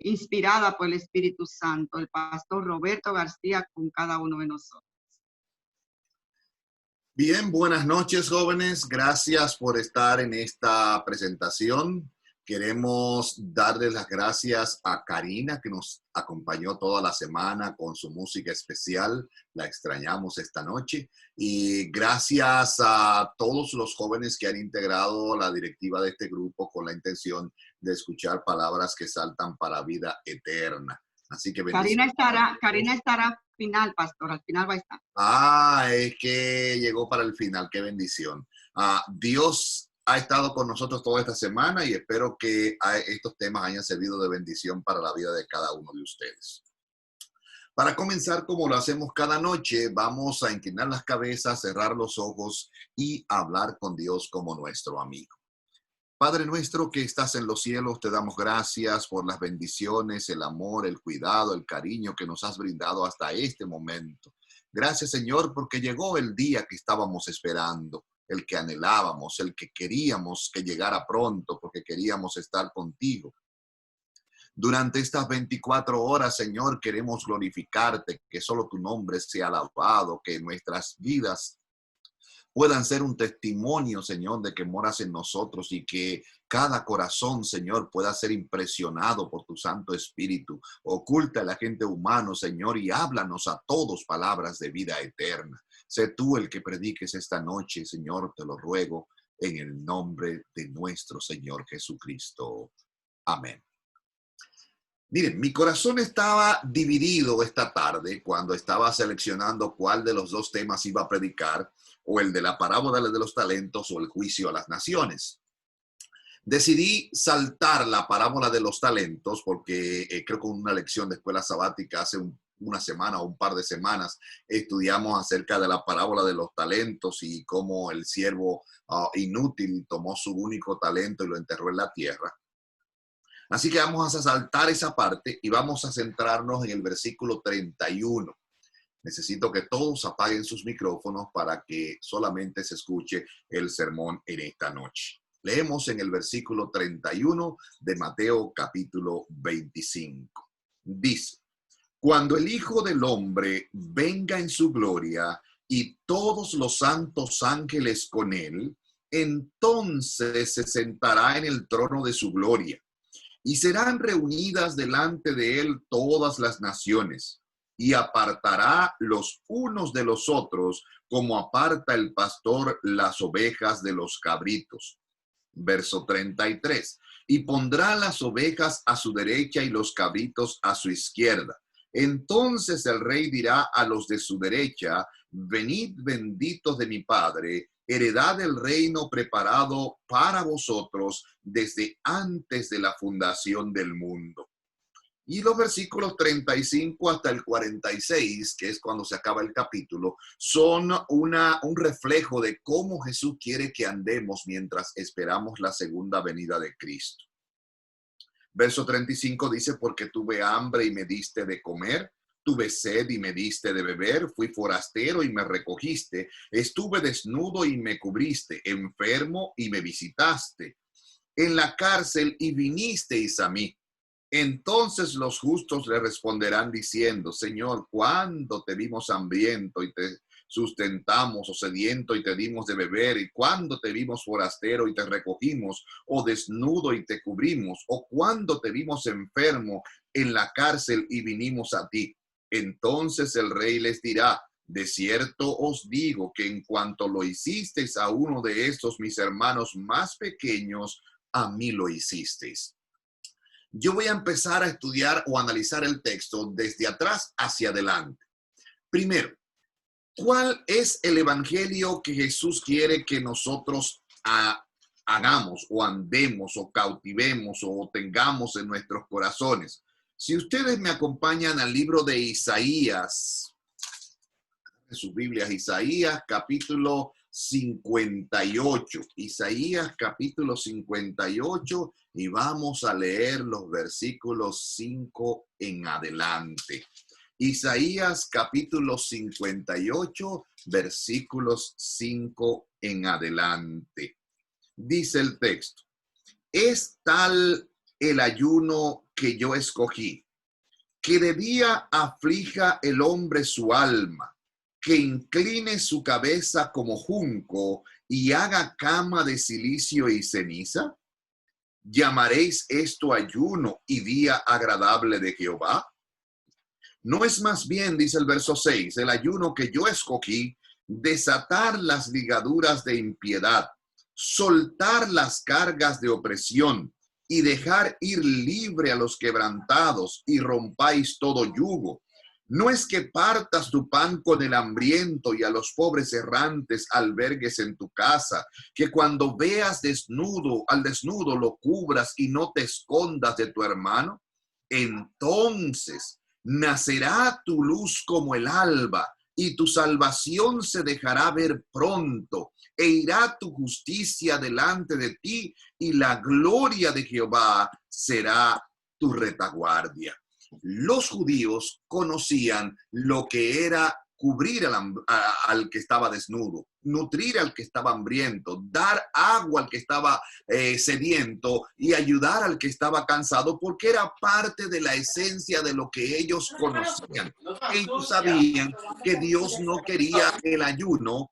inspirada por el Espíritu Santo, el pastor Roberto García con cada uno de nosotros. Bien, buenas noches, jóvenes. Gracias por estar en esta presentación. Queremos darles las gracias a Karina, que nos acompañó toda la semana con su música especial. La extrañamos esta noche. Y gracias a todos los jóvenes que han integrado la directiva de este grupo con la intención de escuchar palabras que saltan para vida eterna. Así que Karina estará al final, pastor, al final va a estar. Es que llegó para el final, qué bendición. Dios ha estado con nosotros toda esta semana y espero que estos temas hayan servido de bendición para la vida de cada uno de ustedes. Para comenzar, como lo hacemos cada noche, vamos a inclinar las cabezas, cerrar los ojos y hablar con Dios como nuestro amigo. Padre nuestro que estás en los cielos, te damos gracias por las bendiciones, el amor, el cuidado, el cariño que nos has brindado hasta este momento. Gracias, Señor, porque llegó el día que estábamos esperando, el que anhelábamos, el que queríamos que llegara pronto, porque queríamos estar contigo. Durante estas 24 horas, Señor, queremos glorificarte, que solo tu nombre sea alabado, que nuestras vidas puedan ser un testimonio, Señor, de que moras en nosotros y que cada corazón, Señor, pueda ser impresionado por tu Santo Espíritu. Oculta al agente humano, Señor, y háblanos a todos palabras de vida eterna. Sé tú el que prediques esta noche, Señor, te lo ruego, en el nombre de nuestro Señor Jesucristo. Amén. Miren, mi corazón estaba dividido esta tarde cuando estaba seleccionando cuál de los dos temas iba a predicar, o el de la parábola de los talentos o el juicio a las naciones. Decidí saltar la parábola de los talentos porque creo que en una lección de escuela sabática hace una semana o un par de semanas estudiamos acerca de la parábola de los talentos y cómo el siervo inútil tomó su único talento y lo enterró en la tierra. Así que vamos a saltar esa parte y vamos a centrarnos en el versículo 31. Necesito que todos apaguen sus micrófonos para que solamente se escuche el sermón en esta noche. Leemos en el versículo 31 de Mateo capítulo 25. Dice: cuando el Hijo del Hombre venga en su gloria y todos los santos ángeles con él, entonces se sentará en el trono de su gloria y serán reunidas delante de él todas las naciones. Y apartará los unos de los otros, como aparta el pastor las ovejas de los cabritos. Verso 33. Y pondrá las ovejas a su derecha y los cabritos a su izquierda. Entonces el rey dirá a los de su derecha: venid benditos de mi Padre, heredad del reino preparado para vosotros desde antes de la fundación del mundo. Y los versículos 35 hasta el 46, que es cuando se acaba el capítulo, son un reflejo de cómo Jesús quiere que andemos mientras esperamos la segunda venida de Cristo. Verso 35 dice: porque tuve hambre y me diste de comer, tuve sed y me diste de beber, fui forastero y me recogiste, estuve desnudo y me cubriste, enfermo y me visitaste, en la cárcel y vinisteis a mí. Entonces los justos le responderán diciendo: Señor, ¿cuándo te vimos hambriento y te sustentamos, o sediento y te dimos de beber? ¿Y cuándo te vimos forastero y te recogimos, o desnudo y te cubrimos? ¿O cuándo te vimos enfermo en la cárcel y vinimos a ti? Entonces el rey les dirá: de cierto os digo que en cuanto lo hicisteis a uno de estos mis hermanos más pequeños, a mí lo hicisteis. Yo voy a empezar a estudiar o analizar el texto desde atrás hacia adelante. Primero, ¿cuál es el evangelio que Jesús quiere que nosotros hagamos o andemos o cautivemos o tengamos en nuestros corazones? Si ustedes me acompañan al libro de Isaías, en sus Biblias, Isaías capítulo 58. Isaías capítulo 58 y vamos a leer los versículos 5 en adelante. Isaías capítulo 58, versículos 5 en adelante. Dice el texto: es tal el ayuno que yo escogí, que de día aflija el hombre su alma, que incline su cabeza como junco y haga cama de cilicio y ceniza? ¿Llamaréis esto ayuno y día agradable de Jehová? ¿No es más bien, dice el verso 6, el ayuno que yo escogí, desatar las ligaduras de impiedad, soltar las cargas de opresión y dejar ir libre a los quebrantados y rompáis todo yugo? ¿No es que partas tu pan con el hambriento y a los pobres errantes albergues en tu casa, que cuando veas al desnudo lo cubras y no te escondas de tu hermano? Entonces nacerá tu luz como el alba, y tu salvación se dejará ver pronto, e irá tu justicia delante de ti, y la gloria de Jehová será tu retaguardia. Los judíos conocían lo que era cubrir al que estaba desnudo, nutrir al que estaba hambriento, dar agua al que estaba sediento y ayudar al que estaba cansado, porque era parte de la esencia de lo que ellos conocían. Ellos sabían que Dios no quería el ayuno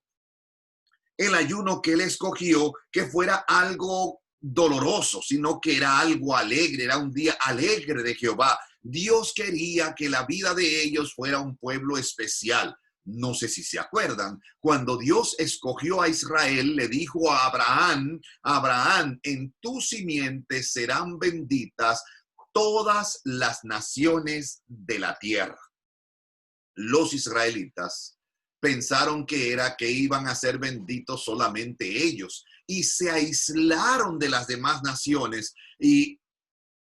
que él escogió, que fuera algo doloroso, sino que era algo alegre, era un día alegre de Jehová. Dios quería que la vida de ellos fuera un pueblo especial. No sé si se acuerdan, cuando Dios escogió a Israel, le dijo a Abraham, en tu simiente serán benditas todas las naciones de la tierra. Los israelitas pensaron que iban a ser benditos solamente ellos y se aislaron de las demás naciones y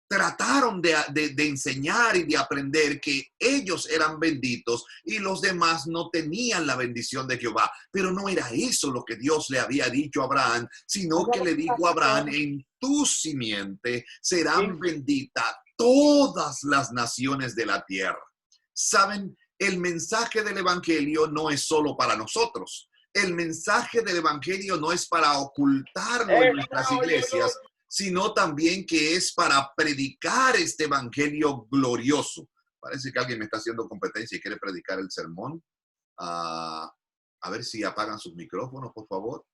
trataron de enseñar y de aprender que ellos eran benditos y los demás no tenían la bendición de Jehová. Pero no era eso lo que Dios le había dicho a Abraham, sino que le dijo a Abraham, en tu simiente serán benditas todas las naciones de la tierra. ¿Saben? El mensaje del evangelio no es solo para nosotros. El mensaje del evangelio no es para ocultarlo en nuestras iglesias, sino también que es para predicar este evangelio glorioso. Parece que alguien me está haciendo competencia y quiere predicar el sermón. A ver si apagan sus micrófonos, por favor.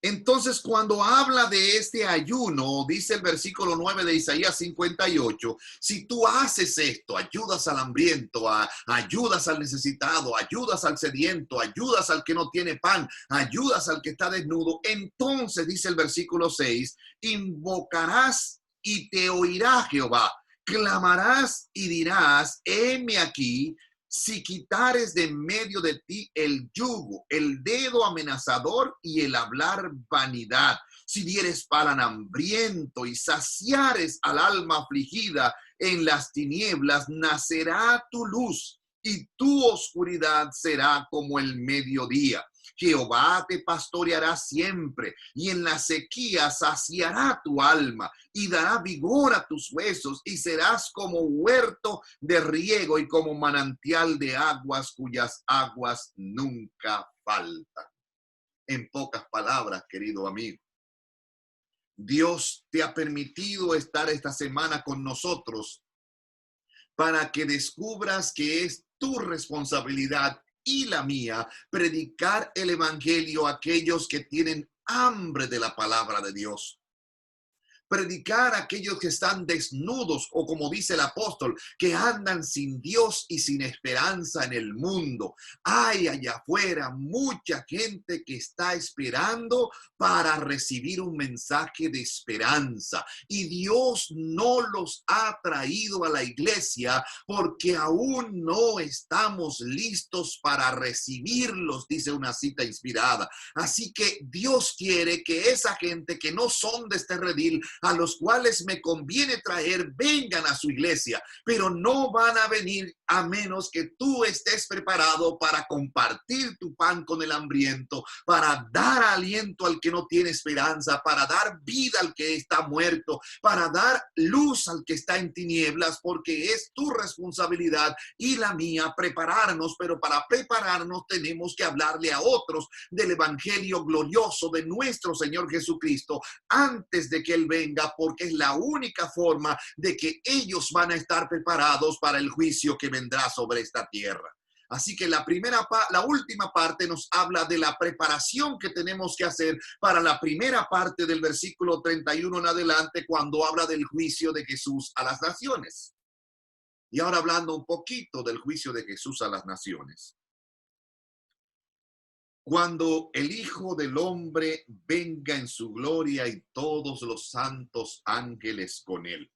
Entonces, cuando habla de este ayuno, dice el versículo 9 de Isaías 58, si tú haces esto, ayudas al hambriento, ayudas al necesitado, ayudas al sediento, ayudas al que no tiene pan, ayudas al que está desnudo, entonces, dice el versículo 6, invocarás y te oirá Jehová, clamarás y dirás, heme aquí. Si quitares de en medio de ti el yugo, el dedo amenazador y el hablar vanidad, si dieres pan al hambriento y saciares al alma afligida en las tinieblas, nacerá tu luz y tu oscuridad será como el mediodía. Jehová te pastoreará siempre y en la sequía saciará tu alma y dará vigor a tus huesos y serás como huerto de riego y como manantial de aguas cuyas aguas nunca faltan. En pocas palabras, querido amigo, Dios te ha permitido estar esta semana con nosotros para que descubras que es tu responsabilidad y la mía predicar el evangelio a aquellos que tienen hambre de la palabra de Dios. Predicar a aquellos que están desnudos o como dice el apóstol, que andan sin Dios y sin esperanza en el mundo. Hay allá afuera mucha gente que está esperando para recibir un mensaje de esperanza y Dios no los ha traído a la iglesia porque aún no estamos listos para recibirlos, dice una cita inspirada. Así que Dios quiere que esa gente que no son de este redil, a los cuales me conviene traer, vengan a su iglesia, pero no van a venir a menos que tú estés preparado para compartir tu pan con el hambriento, para dar aliento al que no tiene esperanza, para dar vida al que está muerto, para dar luz al que está en tinieblas, porque es tu responsabilidad y la mía prepararnos, pero para prepararnos tenemos que hablarle a otros del evangelio glorioso de nuestro Señor Jesucristo antes de que Él venga venga, porque es la única forma de que ellos van a estar preparados para el juicio que vendrá sobre esta tierra. Así que la última parte nos habla de la preparación que tenemos que hacer para la primera parte del versículo 31 en adelante, cuando habla del juicio de Jesús a las naciones. Y ahora hablando un poquito del juicio de Jesús a las naciones. Cuando el Hijo del Hombre venga en su gloria y todos los santos ángeles con él.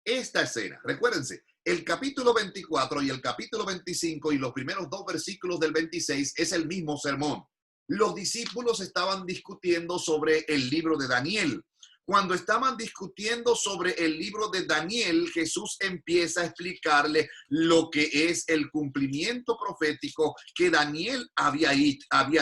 Esta escena, recuérdense, el capítulo 24 y el capítulo 25 y los primeros dos versículos del 26 es el mismo sermón. Los discípulos estaban discutiendo sobre el libro de Daniel. Cuando estaban discutiendo sobre el libro de Daniel, Jesús empieza a explicarle lo que es el cumplimiento profético que Daniel había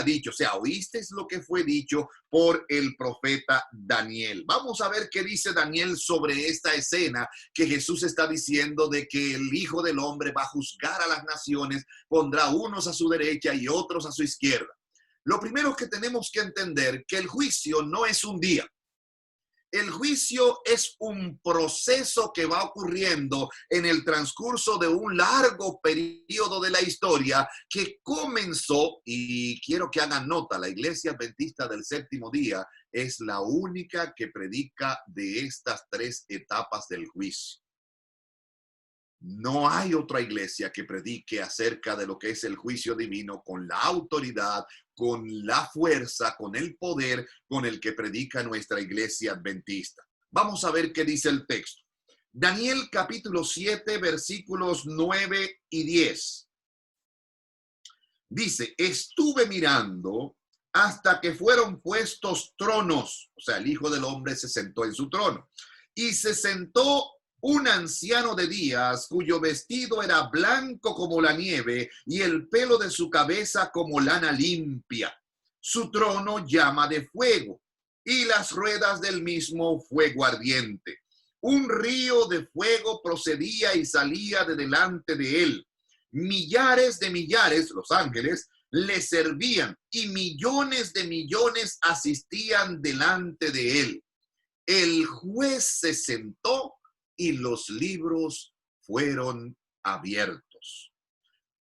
dicho. O sea, oíste lo que fue dicho por el profeta Daniel. Vamos a ver qué dice Daniel sobre esta escena que Jesús está diciendo de que el Hijo del Hombre va a juzgar a las naciones, pondrá unos a su derecha y otros a su izquierda. Lo primero que tenemos que entender que el juicio no es un día. El juicio es un proceso que va ocurriendo en el transcurso de un largo periodo de la historia que comenzó, y quiero que hagan nota, la Iglesia Adventista del Séptimo Día es la única que predica de estas tres etapas del juicio. No hay otra iglesia que predique acerca de lo que es el juicio divino con la autoridad, con la fuerza, con el poder con el que predica nuestra iglesia adventista. Vamos a ver qué dice el texto. Daniel capítulo 7, versículos 9 y 10. Dice, estuve mirando hasta que fueron puestos tronos. O sea, el Hijo del Hombre se sentó en su trono. Y se sentó un anciano de días cuyo vestido era blanco como la nieve y el pelo de su cabeza como lana limpia. Su trono llama de fuego y las ruedas del mismo fuego ardiente. Un río de fuego procedía y salía de delante de él. Millares de millares, los ángeles, le servían y millones de millones asistían delante de él. El juez se sentó y los libros fueron abiertos.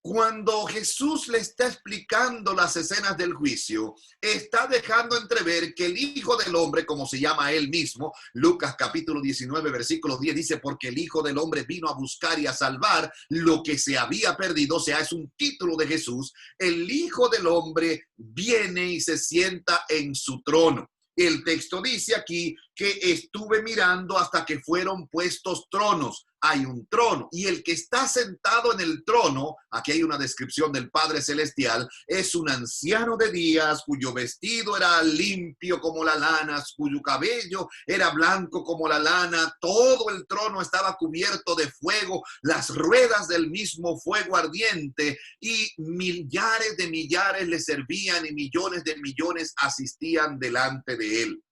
Cuando Jesús le está explicando las escenas del juicio, está dejando entrever que el Hijo del Hombre, como se llama él mismo, Lucas capítulo 19, versículo 10, dice, porque el Hijo del Hombre vino a buscar y a salvar lo que se había perdido. O sea, es un título de Jesús. El Hijo del Hombre viene y se sienta en su trono. El texto dice aquí que estuve mirando hasta que fueron puestos tronos. Hay un trono y el que está sentado en el trono, aquí hay una descripción del Padre Celestial, es un anciano de días cuyo vestido era limpio como la lana, cuyo cabello era blanco como la lana. Todo el trono estaba cubierto de fuego, las ruedas del mismo fuego ardiente, y millares de millares le servían y millones de millones asistían delante de él.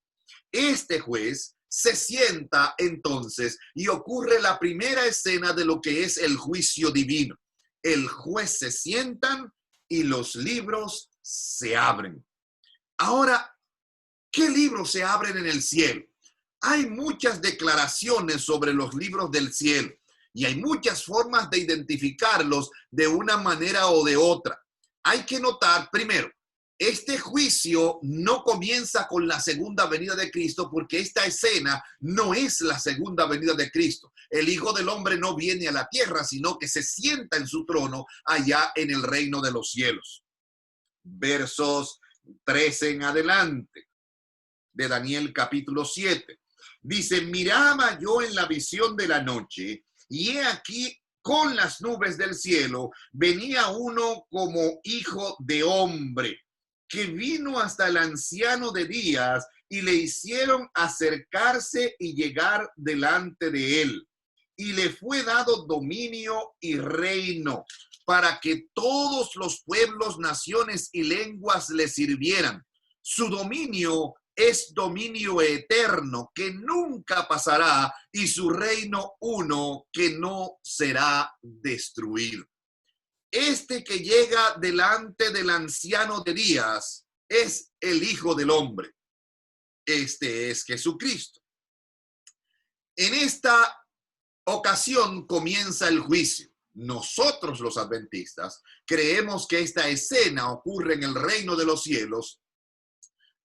Este juez se sienta entonces y ocurre la primera escena de lo que es el juicio divino. El juez se sientan y los libros se abren. Ahora, ¿qué libros se abren en el cielo? Hay muchas declaraciones sobre los libros del cielo y hay muchas formas de identificarlos de una manera o de otra. Hay que notar primero, este juicio no comienza con la segunda venida de Cristo, porque esta escena no es la segunda venida de Cristo. El Hijo del Hombre no viene a la tierra, sino que se sienta en su trono allá en el reino de los cielos. Versos 13 en adelante de Daniel capítulo 7. Dice, miraba yo en la visión de la noche, y he aquí con las nubes del cielo venía uno como hijo de hombre, que vino hasta el anciano de días y le hicieron acercarse y llegar delante de él. Y le fue dado dominio y reino para que todos los pueblos, naciones y lenguas le sirvieran. Su dominio es dominio eterno que nunca pasará y su reino uno que no será destruido. Este que llega delante del anciano de días es el Hijo del Hombre. Este es Jesucristo. En esta ocasión comienza el juicio. Nosotros los adventistas creemos que esta escena ocurre en el reino de los cielos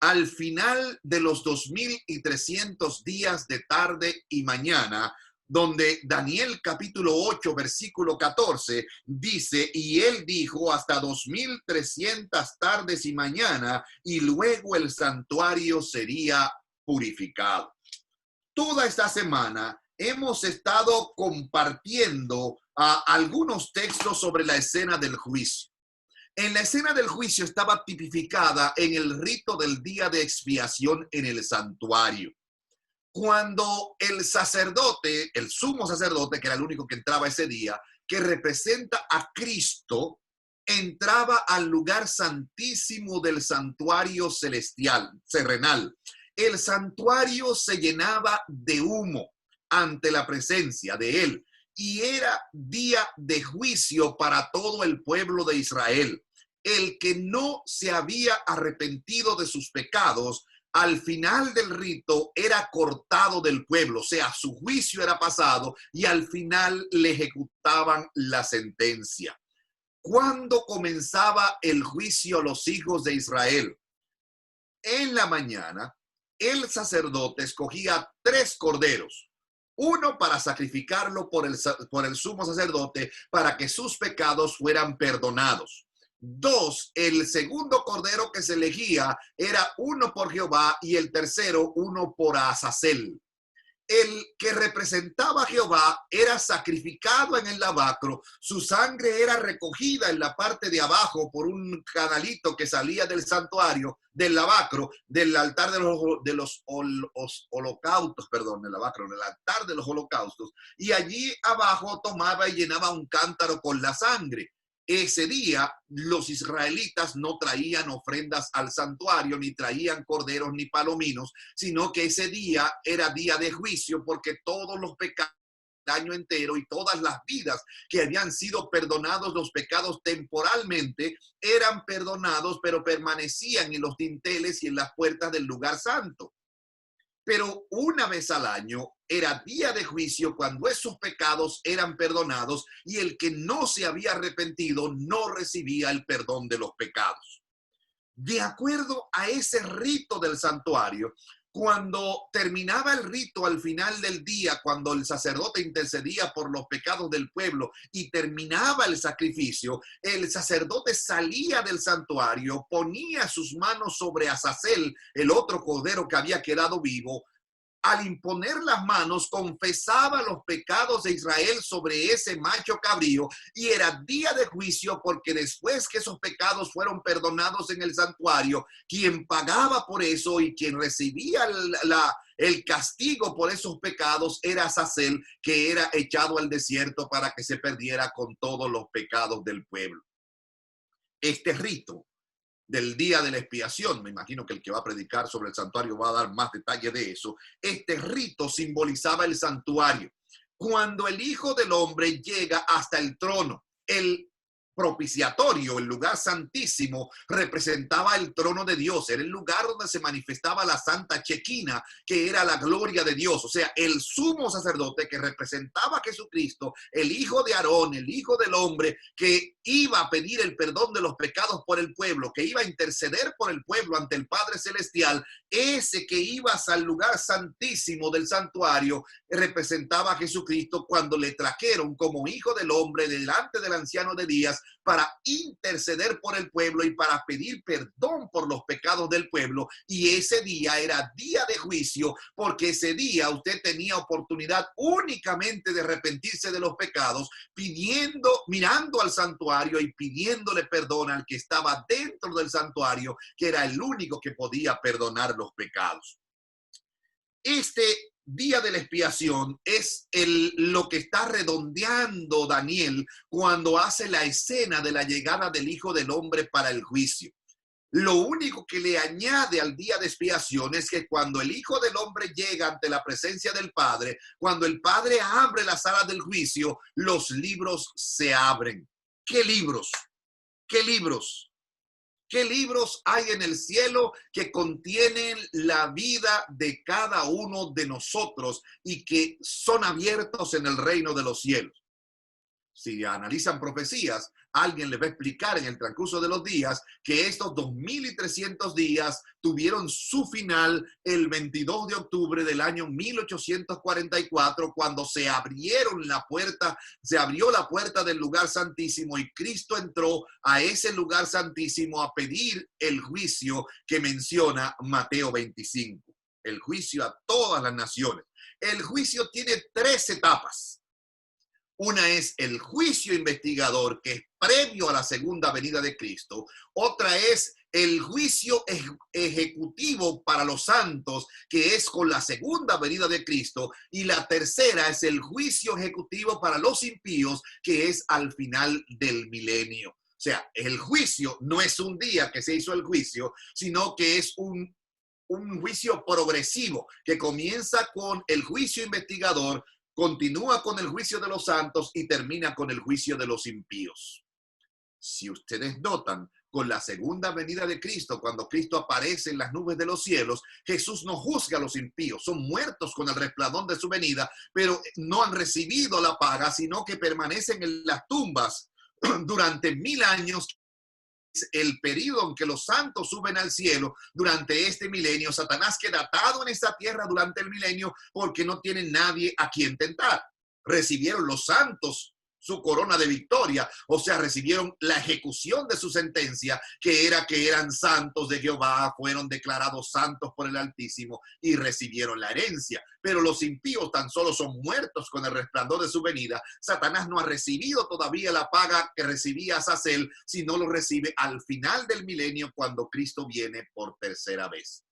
al final de los 2300 días de tarde y mañana, donde Daniel capítulo 8, versículo 14 dice, y él dijo hasta 2300 tardes y mañana, y luego el santuario sería purificado. Toda esta semana hemos estado compartiendo algunos textos sobre la escena del juicio. En la escena del juicio estaba tipificada en el rito del día de expiación en el santuario. Cuando el sacerdote, el sumo sacerdote, que era el único que entraba ese día, que representa a Cristo, entraba al lugar santísimo del santuario celestial, terrenal. El santuario se llenaba de humo ante la presencia de él y era día de juicio para todo el pueblo de Israel. El que no se había arrepentido de sus pecados, al final del rito era cortado del pueblo, o sea, su juicio era pasado y al final le ejecutaban la sentencia. ¿Cuándo comenzaba el juicio a los hijos de Israel? En la mañana, el sacerdote escogía 3 corderos, uno para sacrificarlo por el sumo sacerdote para que sus pecados fueran perdonados. 2, el segundo cordero que se elegía era uno por Jehová y el tercero uno por Azazel. El que representaba a Jehová era sacrificado en el lavacro, su sangre era recogida en la parte de abajo por un canalito que salía del santuario, del lavacro, del altar del altar de los holocaustos, y allí abajo tomaba y llenaba un cántaro con la sangre. Ese día los israelitas no traían ofrendas al santuario, ni traían corderos ni palominos, sino que ese día era día de juicio porque todos los pecados del año entero y todas las vidas que habían sido perdonados los pecados temporalmente eran perdonados, pero permanecían en los dinteles y en las puertas del lugar santo. Pero una vez al año era día de juicio cuando esos pecados eran perdonados y el que no se había arrepentido no recibía el perdón de los pecados. De acuerdo a ese rito del santuario, cuando terminaba el rito al final del día, cuando el sacerdote intercedía por los pecados del pueblo y terminaba el sacrificio, el sacerdote salía del santuario, ponía sus manos sobre Azazel, el otro cordero que había quedado vivo. Al imponer las manos, confesaba los pecados de Israel sobre ese macho cabrío y era día de juicio porque después que esos pecados fueron perdonados en el santuario, quien pagaba por eso y quien recibía el castigo por esos pecados era Azazel, que era echado al desierto para que se perdiera con todos los pecados del pueblo. Este rito del día de la expiación, me imagino que el que va a predicar sobre el santuario va a dar más detalle de eso. Este rito simbolizaba el santuario. Cuando el Hijo del Hombre llega hasta el trono, el propiciatorio, el lugar santísimo, representaba el trono de Dios, era el lugar donde se manifestaba la Santa Chequina, que era la gloria de Dios, o sea, el sumo sacerdote que representaba a Jesucristo, el hijo de Aarón, el hijo del hombre, que iba a pedir el perdón de los pecados por el pueblo, que iba a interceder por el pueblo ante el Padre Celestial, ese que iba al lugar santísimo del santuario, representaba a Jesucristo cuando le trajeron como hijo del hombre delante del anciano de días para interceder por el pueblo y para pedir perdón por los pecados del pueblo. Y ese día era día de juicio, porque ese día usted tenía oportunidad únicamente de arrepentirse de los pecados, mirando al santuario y pidiéndole perdón al que estaba dentro del santuario, que era el único que podía perdonar los pecados. Este día de la expiación es lo que está redondeando Daniel cuando hace la escena de la llegada del Hijo del Hombre para el juicio. Lo único que le añade al día de expiación es que cuando el Hijo del Hombre llega ante la presencia del Padre, cuando el Padre abre la sala del juicio, los libros se abren. ¿Qué libros? ¿Qué libros? ¿Qué libros hay en el cielo que contienen la vida de cada uno de nosotros y que son abiertos en el reino de los cielos? Si analizan profecías, alguien les va a explicar en el transcurso de los días que estos 2300 días tuvieron su final el 22 de octubre del año 1844, cuando se abrió la puerta del lugar santísimo y Cristo entró a ese lugar santísimo a pedir el juicio que menciona Mateo 25, el juicio a todas las naciones. El juicio tiene 3 etapas. Una es el juicio investigador, que es previo a la segunda venida de Cristo. Otra es el juicio ejecutivo para los santos, que es con la segunda venida de Cristo. Y la tercera es el juicio ejecutivo para los impíos, que es al final del milenio. O sea, el juicio no es un día que se hizo el juicio, sino que es un juicio progresivo que comienza con el juicio investigador, continúa con el juicio de los santos y termina con el juicio de los impíos. Si ustedes notan, con la segunda venida de Cristo, cuando Cristo aparece en las nubes de los cielos, Jesús no juzga a los impíos, son muertos con el resplandor de su venida, pero no han recibido la paga, sino que permanecen en las tumbas durante 1000 años. El periodo en que los santos suben al cielo durante este milenio. Satanás queda atado en esta tierra durante el milenio porque no tiene nadie a quien tentar. Recibieron los santos su corona de victoria, o sea, recibieron la ejecución de su sentencia, que era que eran santos de Jehová, fueron declarados santos por el Altísimo y recibieron la herencia. Pero los impíos tan solo son muertos con el resplandor de su venida. Satanás no ha recibido todavía la paga que recibía Azazel, sino lo recibe al final del milenio, cuando Cristo viene por tercera vez.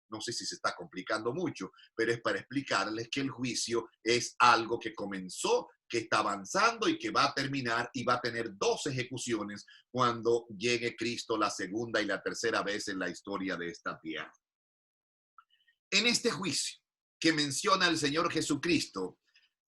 No sé si se está complicando mucho, pero es para explicarles que el juicio es algo que comenzó, que está avanzando y que va a terminar, y va a tener 2 ejecuciones cuando llegue Cristo la segunda y la tercera vez en la historia de esta tierra. En este juicio que menciona el Señor Jesucristo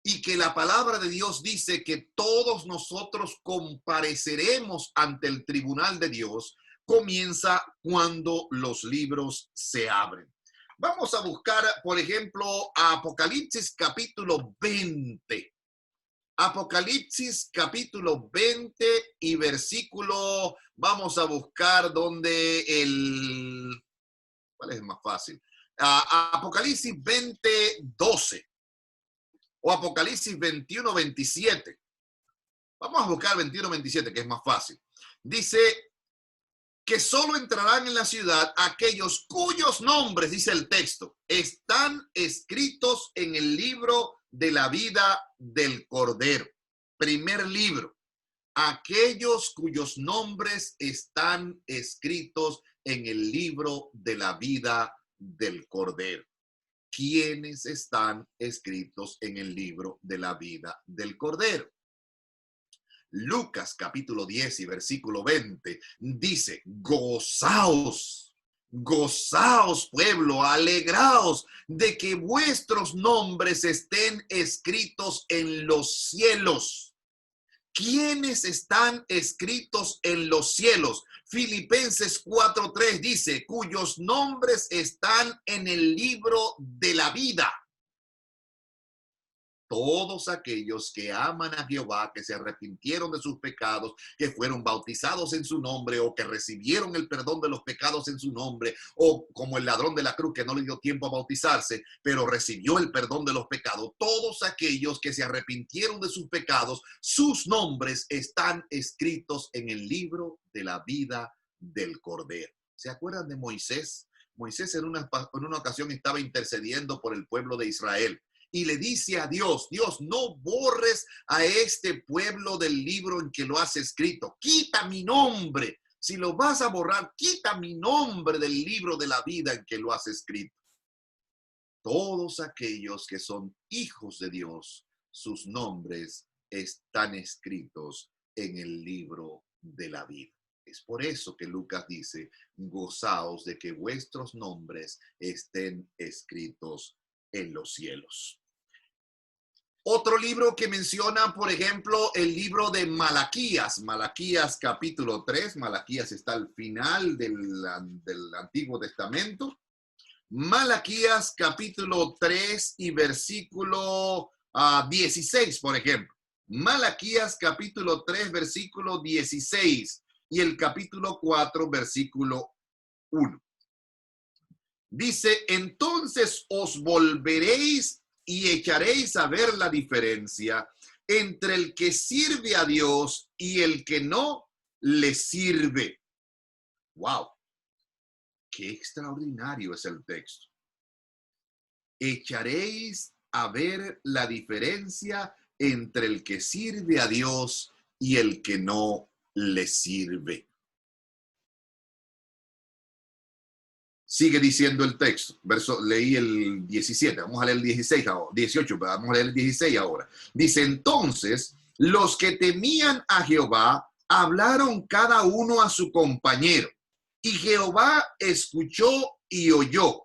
y que la palabra de Dios dice que todos nosotros compareceremos ante el tribunal de Dios, comienza cuando los libros se abren. Vamos a buscar, por ejemplo, a Apocalipsis capítulo 20. Apocalipsis capítulo 20 y versículo, vamos a buscar donde ¿cuál es más fácil? Apocalipsis 20, 12 o Apocalipsis 21, 27. Vamos a buscar 21, 27, que es más fácil. Dice que solo entrarán en la ciudad aquellos cuyos nombres, dice el texto, están escritos en el libro de la vida del Cordero. Primer libro. Aquellos cuyos nombres están escritos en el libro de la vida del Cordero. ¿Quiénes están escritos en el libro de la vida del Cordero? Lucas capítulo 10 y versículo 20 dice: gozaos, gozaos pueblo, alegraos de que vuestros nombres estén escritos en los cielos. ¿Quiénes están escritos en los cielos? Filipenses 4:3 dice: cuyos nombres están en el libro de la vida. Todos aquellos que aman a Jehová, que se arrepintieron de sus pecados, que fueron bautizados en su nombre, o que recibieron el perdón de los pecados en su nombre, o como el ladrón de la cruz que no le dio tiempo a bautizarse, pero recibió el perdón de los pecados. Todos aquellos que se arrepintieron de sus pecados, sus nombres están escritos en el libro de la vida del Cordero. ¿Se acuerdan de Moisés? Moisés en una ocasión estaba intercediendo por el pueblo de Israel. Y le dice a Dios: Dios, no borres a este pueblo del libro en que lo has escrito. Quita mi nombre. Si lo vas a borrar, quita mi nombre del libro de la vida en que lo has escrito. Todos aquellos que son hijos de Dios, sus nombres están escritos en el libro de la vida. Es por eso que Lucas dice: gozaos de que vuestros nombres estén escritos en los cielos. Otro libro que menciona, por ejemplo, el libro de Malaquías. Malaquías capítulo 3. Malaquías está al final del Antiguo Testamento. Malaquías capítulo 3 y versículo 16, por ejemplo. Malaquías capítulo 3, versículo 16 y el capítulo 4, versículo 1. Dice, entonces os volveréis y echaréis a ver la diferencia entre el que sirve a Dios y el que no le sirve. ¡Wow! ¡Qué extraordinario es el texto! Echaréis a ver la diferencia entre el que sirve a Dios y el que no le sirve. Sigue diciendo el texto. Leí el 17, vamos a leer el 16 ahora, 18, pero vamos a leer el 16 ahora. Dice, entonces, los que temían a Jehová hablaron cada uno a su compañero, y Jehová escuchó y oyó,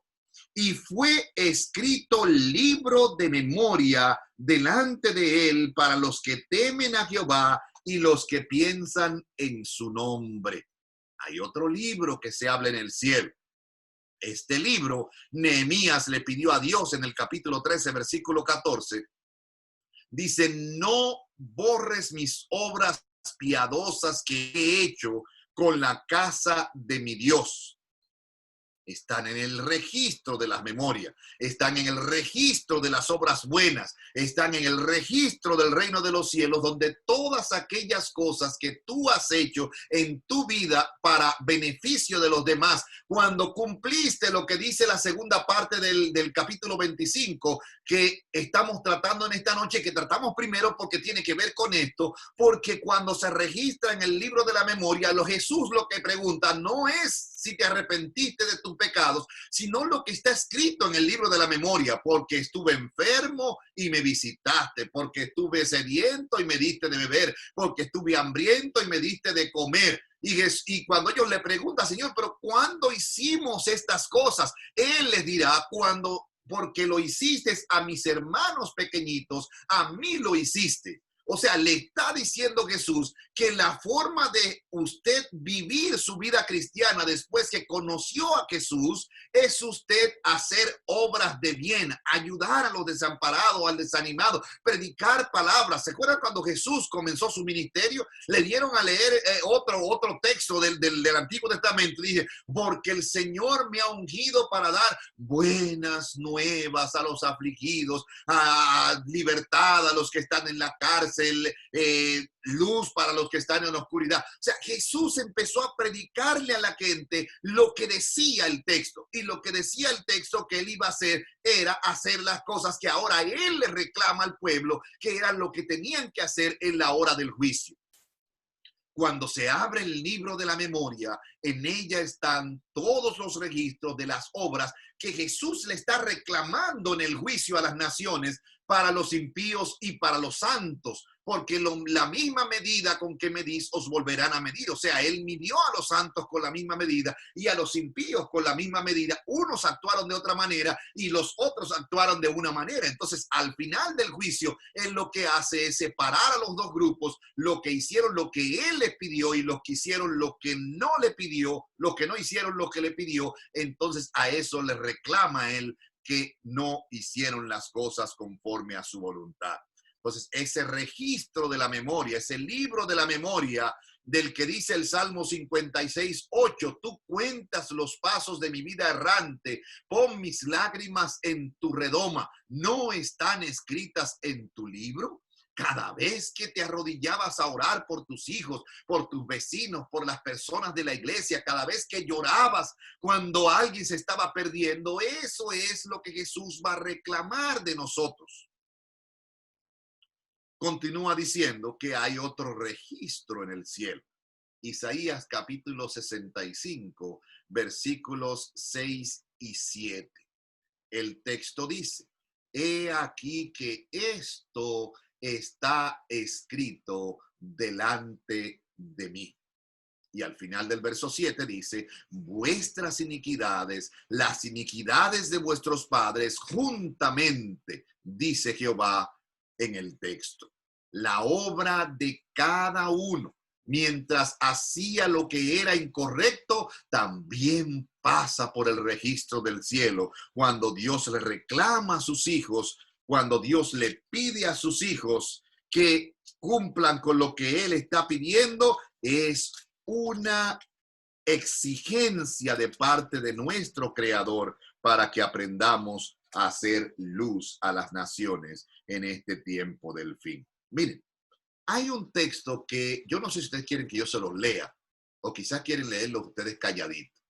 y fue escrito libro de memoria delante de él para los que temen a Jehová y los que piensan en su nombre. Hay otro libro que se habla en el cielo. Este libro, Nehemías le pidió a Dios en el capítulo 13, versículo 14. Dice, no borres mis obras piadosas que he hecho con la casa de mi Dios. Están en el registro de las memorias, están en el registro de las obras buenas, están en el registro del reino de los cielos, donde todas aquellas cosas que tú has hecho en tu vida para beneficio de los demás, cuando cumpliste lo que dice la segunda parte del capítulo 25, que estamos tratando en esta noche, que tratamos primero porque tiene que ver con esto, porque cuando se registra en el libro de la memoria, Jesús lo que pregunta no es si te arrepentiste de tus pecados, sino lo que está escrito en el libro de la memoria, porque estuve enfermo y me visitaste, porque estuve sediento y me diste de beber, porque estuve hambriento y me diste de comer. Y cuando ellos le preguntan, Señor, pero ¿cuándo hicimos estas cosas? Él les dirá, porque lo hiciste a mis hermanos pequeñitos, a mí lo hiciste. O sea, le está diciendo Jesús que la forma de usted vivir su vida cristiana después que conoció a Jesús es usted hacer obras de bien, ayudar a los desamparados, al desanimado, predicar palabras. ¿Se acuerdan cuando Jesús comenzó su ministerio? Le dieron a leer otro texto del Antiguo Testamento. Dije, porque el Señor me ha ungido para dar buenas nuevas a los afligidos, a libertad a los que están en la cárcel, luz para los que están en la oscuridad. O sea, Jesús empezó a predicarle a la gente lo que decía el texto. Y lo que decía el texto que él iba a hacer era hacer las cosas que ahora él le reclama al pueblo, que era lo que tenían que hacer en la hora del juicio. Cuando se abre el libro de la memoria, en ella están todos los registros de las obras que Jesús le está reclamando en el juicio a las naciones, para los impíos y para los santos, porque la misma medida con que medís os volverán a medir. O sea, él midió a los santos con la misma medida y a los impíos con la misma medida. Unos actuaron de otra manera y los otros actuaron de una manera. Entonces, al final del juicio, él lo que hace es separar a los dos grupos, lo que hicieron lo que él les pidió y los que hicieron lo que no le pidió, los que no hicieron lo que le pidió. Entonces, a eso le reclama él que no hicieron las cosas conforme a su voluntad. Entonces, ese registro de la memoria, ese libro de la memoria del que dice el Salmo 56:8, tú cuentas los pasos de mi vida errante, pon mis lágrimas en tu redoma, ¿no están escritas en tu libro? Cada vez que te arrodillabas a orar por tus hijos, por tus vecinos, por las personas de la iglesia, cada vez que llorabas cuando alguien se estaba perdiendo, eso es lo que Jesús va a reclamar de nosotros. Continúa diciendo que hay otro registro en el cielo. Isaías capítulo 65, versículos 6 y 7. El texto dice, he aquí que esto está escrito delante de mí. Y al final del verso 7 dice, vuestras iniquidades, las iniquidades de vuestros padres, juntamente, dice Jehová, en el texto. La obra de cada uno, mientras hacía lo que era incorrecto, también pasa por el registro del cielo. Cuando Dios le reclama a sus hijos, cuando Dios le pide a sus hijos que cumplan con lo que Él está pidiendo, es una exigencia de parte de nuestro Creador para que aprendamos a hacer luz a las naciones en este tiempo del fin. Miren, hay un texto que yo no sé si ustedes quieren que yo se los lea o quizás quieren leerlo ustedes calladitos,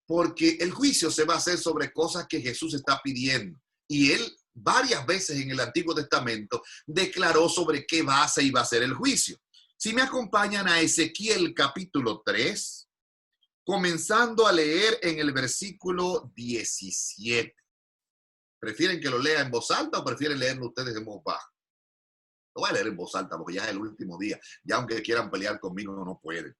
porque el juicio se va a hacer sobre cosas que Jesús está pidiendo y Él varias veces en el Antiguo Testamento declaró sobre qué base iba a ser el juicio. Si me acompañan a Ezequiel capítulo 3, comenzando a leer en el versículo 17. ¿Prefieren que lo lea en voz alta o prefieren leerlo ustedes en voz baja? Lo voy a leer en voz alta porque ya es el último día. Ya aunque quieran pelear conmigo, no pueden.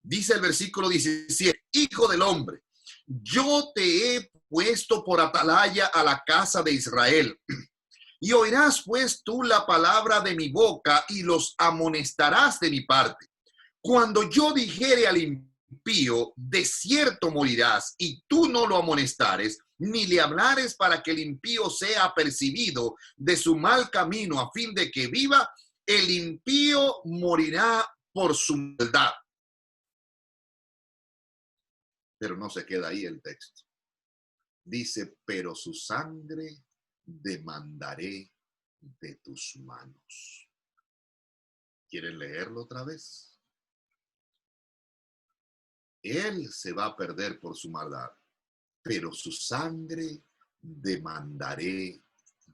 Dice el versículo 17, Hijo del hombre, yo te he puesto por atalaya a la casa de Israel. Y oirás pues tú la palabra de mi boca y los amonestarás de mi parte. Cuando yo dijere al impío, de cierto morirás, y tú no lo amonestares, ni le hablares para que el impío sea apercibido de su mal camino a fin de que viva, el impío morirá por su maldad. Pero no se queda ahí el texto. Dice, pero su sangre demandaré de tus manos. ¿Quieren leerlo otra vez? Él se va a perder por su maldad, pero su sangre demandaré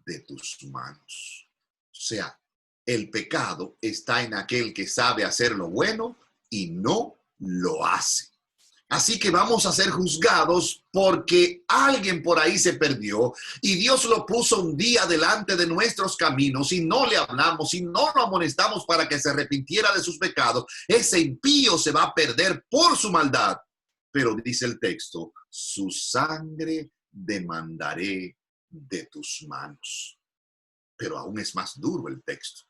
de tus manos. O sea, el pecado está en aquel que sabe hacer lo bueno y no lo hace. Así que vamos a ser juzgados porque alguien por ahí se perdió y Dios lo puso un día delante de nuestros caminos y no le hablamos y no lo amonestamos para que se arrepintiera de sus pecados. Ese impío se va a perder por su maldad. Pero dice el texto, su sangre demandaré de tus manos. Pero aún es más duro el texto.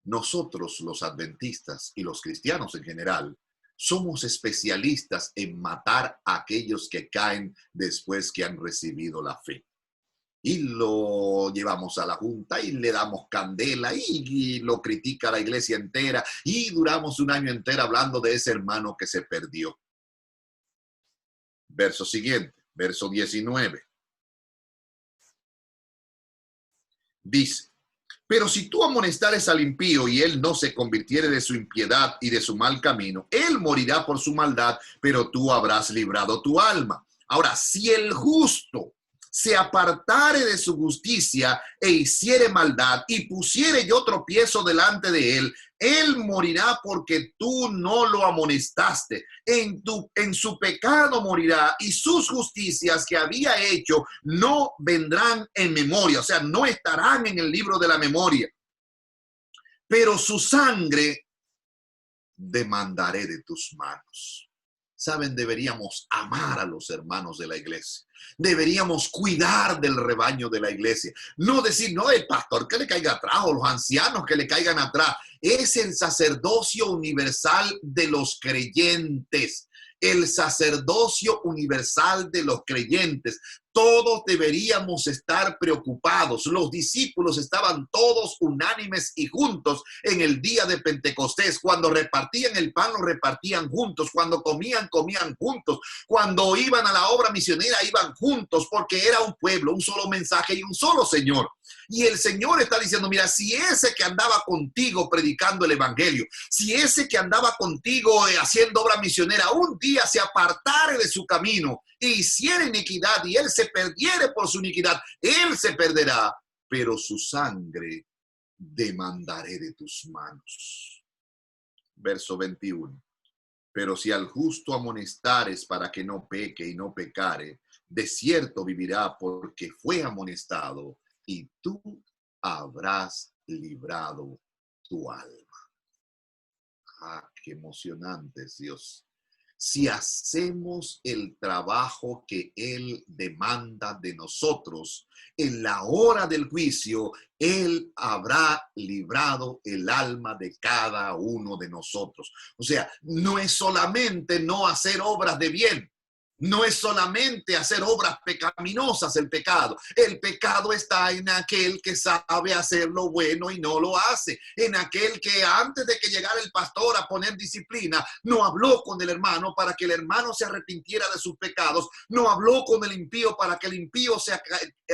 Nosotros, los adventistas y los cristianos en general, somos especialistas en matar a aquellos que caen después que han recibido la fe. Y lo llevamos a la junta y le damos candela y lo critica la iglesia entera y duramos un año entero hablando de ese hermano que se perdió. Verso siguiente, verso 19. Dice, pero si tú amonestares al impío y él no se convirtiere de su impiedad y de su mal camino, él morirá por su maldad, pero tú habrás librado tu alma. Ahora, si el justo se apartare de su justicia e hiciere maldad y pusiere yo tropiezo delante de él, él morirá porque tú no lo amonestaste. En su pecado morirá y sus justicias que había hecho no vendrán en memoria, o sea, no estarán en el libro de la memoria. Pero su sangre demandaré de tus manos. Saben, deberíamos amar a los hermanos de la iglesia. Deberíamos cuidar del rebaño de la iglesia. No decir, no, el pastor que le caiga atrás o los ancianos que le caigan atrás. Es el sacerdocio universal de los creyentes. El sacerdocio universal de los creyentes. Todos deberíamos estar preocupados. Los discípulos estaban todos unánimes y juntos en el día de Pentecostés. Cuando repartían el pan, lo repartían juntos. Cuando comían, comían juntos. Cuando iban a la obra misionera, iban juntos, porque era un pueblo, un solo mensaje y un solo Señor. Y el Señor está diciendo, mira, si ese que andaba contigo predicando el evangelio, si ese que andaba contigo haciendo obra misionera, un día se apartare de su camino e hiciera iniquidad y él se perdiere por su iniquidad, él se perderá, pero su sangre demandaré de tus manos. Verso 21. Pero si al justo amonestares para que no peque y no pecare, de cierto vivirá porque fue amonestado y tú habrás librado tu alma. Ah, qué emocionante es Dios. si hacemos el trabajo que Él demanda de nosotros, en la hora del juicio, Él habrá librado el alma de cada uno de nosotros. O sea, no es solamente no hacer obras de bien. No es solamente hacer obras pecaminosas el pecado. El pecado está en aquel que sabe hacer lo bueno y no lo hace. En aquel que antes de que llegara el pastor a poner disciplina, no habló con el hermano para que el hermano se arrepintiera de sus pecados. No habló con el impío para que el impío se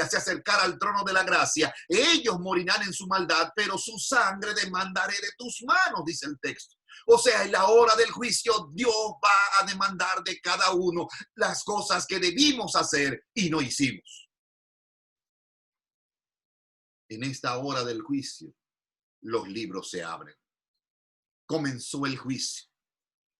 acercara al trono de la gracia. Ellos morirán en su maldad, pero su sangre demandaré de tus manos, dice el texto. O sea, en la hora del juicio, Dios va a demandar de cada uno las cosas que debimos hacer y no hicimos. En esta hora del juicio, los libros se abren. Comenzó el juicio.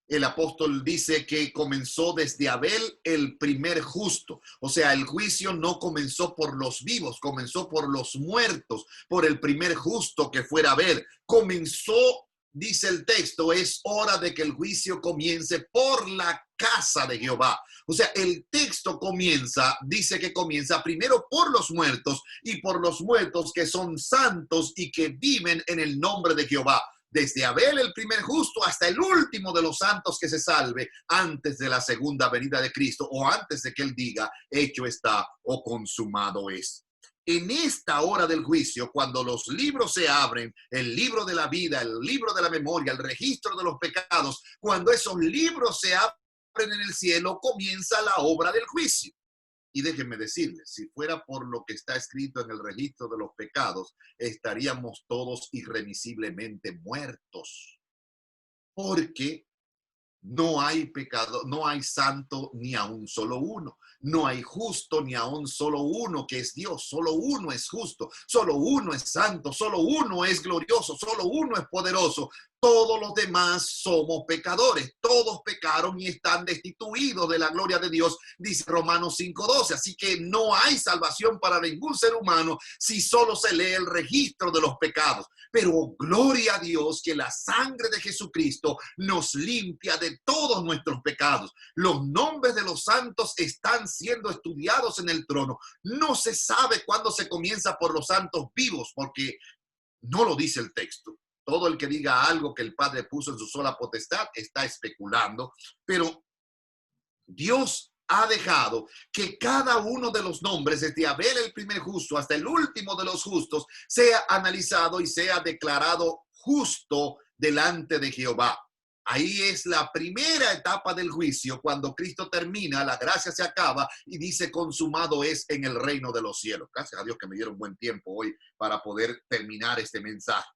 El apóstol dice que comenzó desde Abel, el primer justo. O sea, el juicio no comenzó por los vivos, comenzó por los muertos, por el primer justo que fuera Abel. Comenzó, dice el texto, es hora de que el juicio comience por la casa de Jehová. O sea, el texto comienza, dice que comienza primero por los muertos y por los muertos que son santos y que viven en el nombre de Jehová. Desde Abel, el primer justo, hasta el último de los santos que se salve antes de la segunda venida de Cristo o antes de que Él diga, hecho está o consumado es. En esta hora del juicio, cuando los libros se abren, el libro de la vida, el libro de la memoria, el registro de los pecados, cuando esos libros se abren en el cielo, comienza la obra del juicio. Y déjenme decirles, si fuera por lo que está escrito en el registro de los pecados, estaríamos todos irremisiblemente muertos. Porque no hay pecado, no hay santo ni a un solo uno. No hay justo ni a un solo uno que es Dios. Solo uno es justo, solo uno es santo, solo uno es glorioso, solo uno es poderoso. Todos los demás somos pecadores. Todos pecaron y están destituidos de la gloria de Dios, dice Romanos 5:12. Así que no hay salvación para ningún ser humano si solo se lee el registro de los pecados. Pero gloria a Dios que la sangre de Jesucristo nos limpia de todos nuestros pecados. Los nombres de los santos están siendo estudiados en el trono. No se sabe cuándo se comienza por los santos vivos, porque no lo dice el texto. Todo el que diga algo que el Padre puso en su sola potestad está especulando, pero Dios ha dejado que cada uno de los nombres, desde Abel el primer justo hasta el último de los justos, sea analizado y sea declarado justo delante de Jehová. Ahí es la primera etapa del juicio. Cuando Cristo termina, la gracia se acaba y dice consumado es en el reino de los cielos. Gracias a Dios que me dieron buen tiempo hoy para poder terminar este mensaje.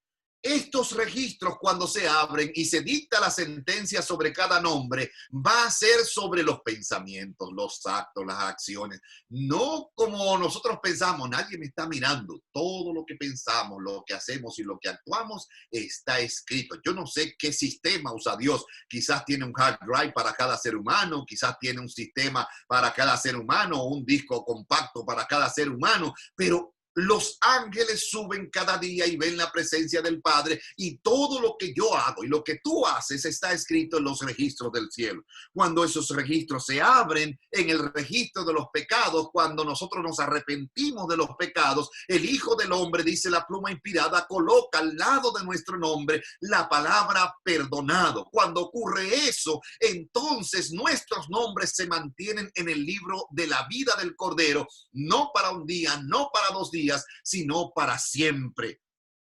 Estos registros, cuando se abren y se dicta la sentencia sobre cada nombre, va a ser sobre los pensamientos, los actos, las acciones. No como nosotros pensamos, nadie me está mirando. Todo lo que pensamos, lo que hacemos y lo que actuamos está escrito. Yo no sé qué sistema usa Dios. Quizás tiene un hard drive para cada ser humano, quizás tiene un sistema para cada ser humano, un disco compacto para cada ser humano, pero los ángeles suben cada día y ven la presencia del Padre, y todo lo que yo hago y lo que tú haces está escrito en los registros del cielo. Cuando esos registros se abren en el registro de los pecados, cuando nosotros nos arrepentimos de los pecados, el Hijo del Hombre, dice la pluma inspirada, coloca al lado de nuestro nombre la palabra perdonado. Cuando ocurre eso, entonces nuestros nombres se mantienen en el libro de la vida del Cordero, no para un día, no para 2 días, sino para siempre.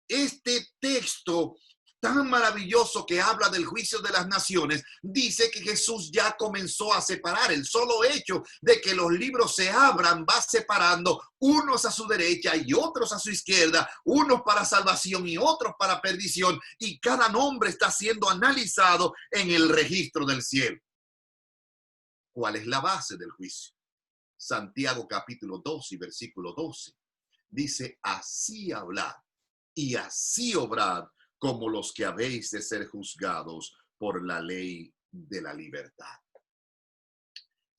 Este texto tan maravilloso que habla del juicio de las naciones dice que Jesús ya comenzó a separar. El solo hecho de que los libros se abran va separando unos a su derecha y otros a su izquierda, unos para salvación y otros para perdición, y cada nombre está siendo analizado en el registro del cielo. ¿Cuál es la base del juicio? Santiago capítulo 2 y versículo 12. Dice, así hablad y así obrad como los que habéis de ser juzgados por la ley de la libertad.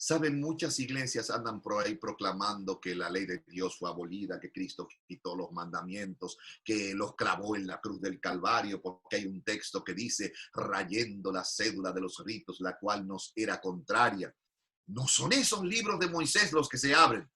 Saben, muchas iglesias andan por ahí proclamando que la ley de Dios fue abolida, que Cristo quitó los mandamientos, que los clavó en la cruz del Calvario, porque hay un texto que dice, rayendo la cédula de los ritos, la cual nos era contraria. No son esos libros de Moisés los que se abren.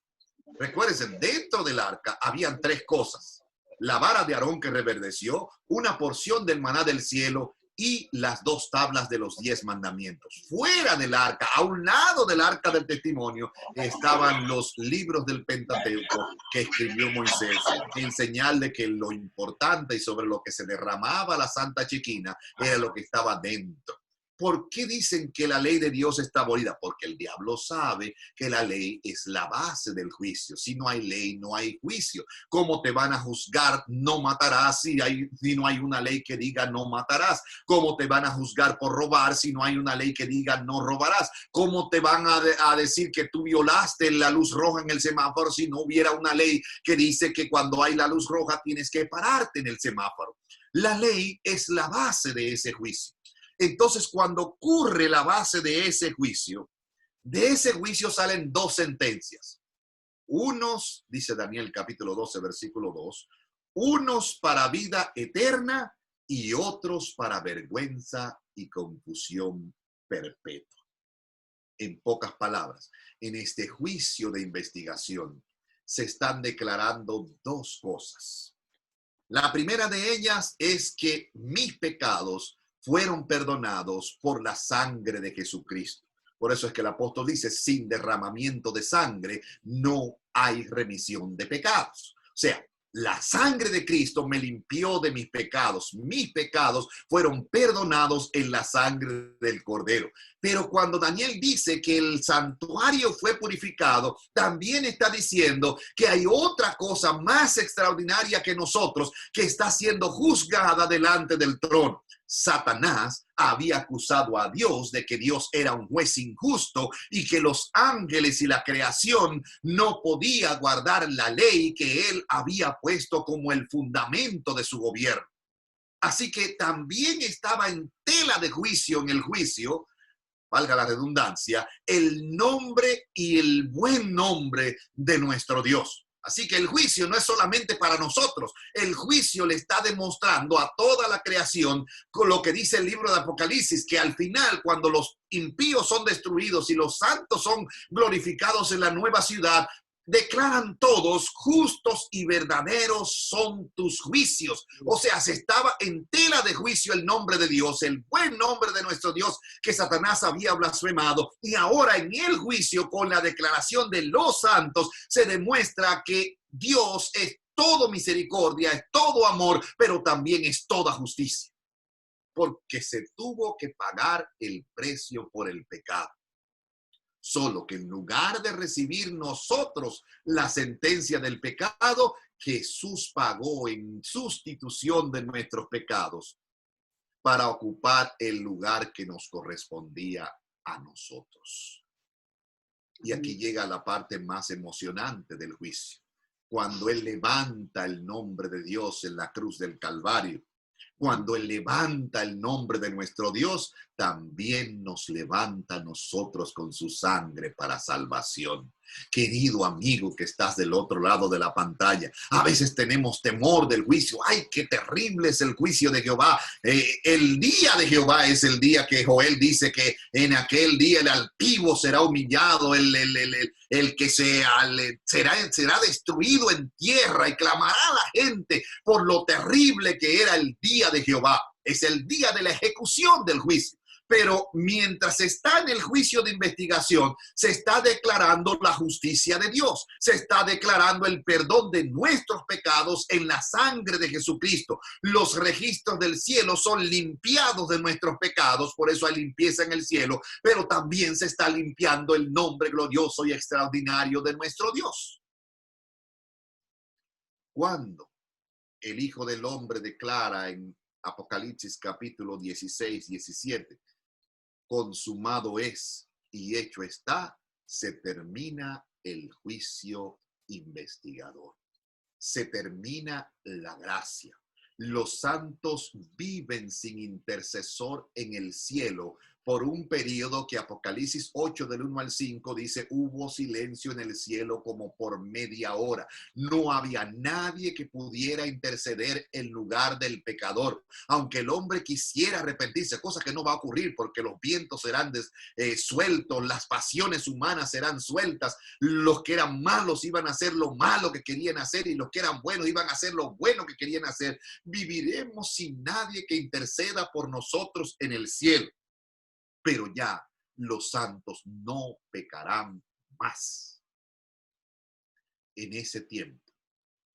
Recuérdense, dentro del arca habían tres cosas: la vara de Aarón que reverdeció, una porción del maná del cielo y las dos tablas de los 10 mandamientos. Fuera del arca, a un lado del arca del testimonio, estaban los libros del Pentateuco que escribió Moisés, en señal de que lo importante y sobre lo que se derramaba la Santa Chequina era lo que estaba dentro. ¿Por qué dicen que la ley de Dios está abolida? Porque el diablo sabe que la ley es la base del juicio. Si no hay ley, no hay juicio. ¿Cómo te van a juzgar? No matarás si no hay una ley que diga no matarás. ¿Cómo te van a juzgar por robar si no hay una ley que diga no robarás? ¿Cómo te van a decir que tú violaste la luz roja en el semáforo si no hubiera una ley que dice que cuando hay la luz roja tienes que pararte en el semáforo? La ley es la base de ese juicio. Entonces, cuando ocurre la base de ese juicio salen dos sentencias. Unos, dice Daniel capítulo 12, versículo 2, unos para vida eterna y otros para vergüenza y confusión perpetua. En pocas palabras, en este juicio de investigación se están declarando dos cosas. La primera de ellas es que mis pecados fueron perdonados por la sangre de Jesucristo. Por eso es que el apóstol dice, sin derramamiento de sangre no hay remisión de pecados. O sea, la sangre de Cristo me limpió de mis pecados. Mis pecados fueron perdonados en la sangre del Cordero. Pero cuando Daniel dice que el santuario fue purificado, también está diciendo que hay otra cosa más extraordinaria que nosotros que está siendo juzgada delante del trono. Satanás había acusado a Dios de que Dios era un juez injusto y que los ángeles y la creación no podía guardar la ley que él había puesto como el fundamento de su gobierno. Así que también estaba en tela de juicio en el juicio, valga la redundancia, el nombre y el buen nombre de nuestro Dios. Así que el juicio no es solamente para nosotros. El juicio le está demostrando a toda la creación con lo que dice el libro de Apocalipsis, que al final, cuando los impíos son destruidos y los santos son glorificados en la nueva ciudad, declaran todos, justos y verdaderos son tus juicios. O sea, se estaba en tela de juicio el nombre de Dios, el buen nombre de nuestro Dios que Satanás había blasfemado. Y ahora en el juicio, con la declaración de los santos, se demuestra que Dios es todo misericordia, es todo amor, pero también es toda justicia. Porque se tuvo que pagar el precio por el pecado. Solo que en lugar de recibir nosotros la sentencia del pecado, Jesús pagó en sustitución de nuestros pecados para ocupar el lugar que nos correspondía a nosotros. Y aquí llega la parte más emocionante del juicio. Cuando Él levanta el nombre de Dios en la cruz del Calvario, cuando Él levanta el nombre de nuestro Dios, también nos levanta a nosotros con su sangre para salvación. Querido amigo que estás del otro lado de la pantalla, a veces tenemos temor del juicio. ¡Ay, qué terrible es el juicio de Jehová! El día de Jehová es el día que Joel dice que en aquel día el altivo será humillado, el que será destruido en tierra, y clamará a la gente por lo terrible que era el día de Jehová. Es el día de la ejecución del juicio. Pero mientras está en el juicio de investigación, se está declarando la justicia de Dios. Se está declarando el perdón de nuestros pecados en la sangre de Jesucristo. Los registros del cielo son limpiados de nuestros pecados, por eso hay limpieza en el cielo, pero también se está limpiando el nombre glorioso y extraordinario de nuestro Dios. Cuando el Hijo del Hombre declara en Apocalipsis capítulo 16, 17, consumado es y hecho está, se termina el juicio investigador. Se termina la gracia. Los santos viven sin intercesor en el cielo por un periodo que Apocalipsis 8 del 1 al 5 dice, hubo silencio en el cielo como por media hora. No había nadie que pudiera interceder en lugar del pecador. Aunque el hombre quisiera arrepentirse, cosa que no va a ocurrir porque los vientos serán sueltos, las pasiones humanas serán sueltas, los que eran malos iban a hacer lo malo que querían hacer y los que eran buenos iban a hacer lo bueno que querían hacer. Viviremos sin nadie que interceda por nosotros en el cielo. Pero ya los santos no pecarán más. En ese tiempo,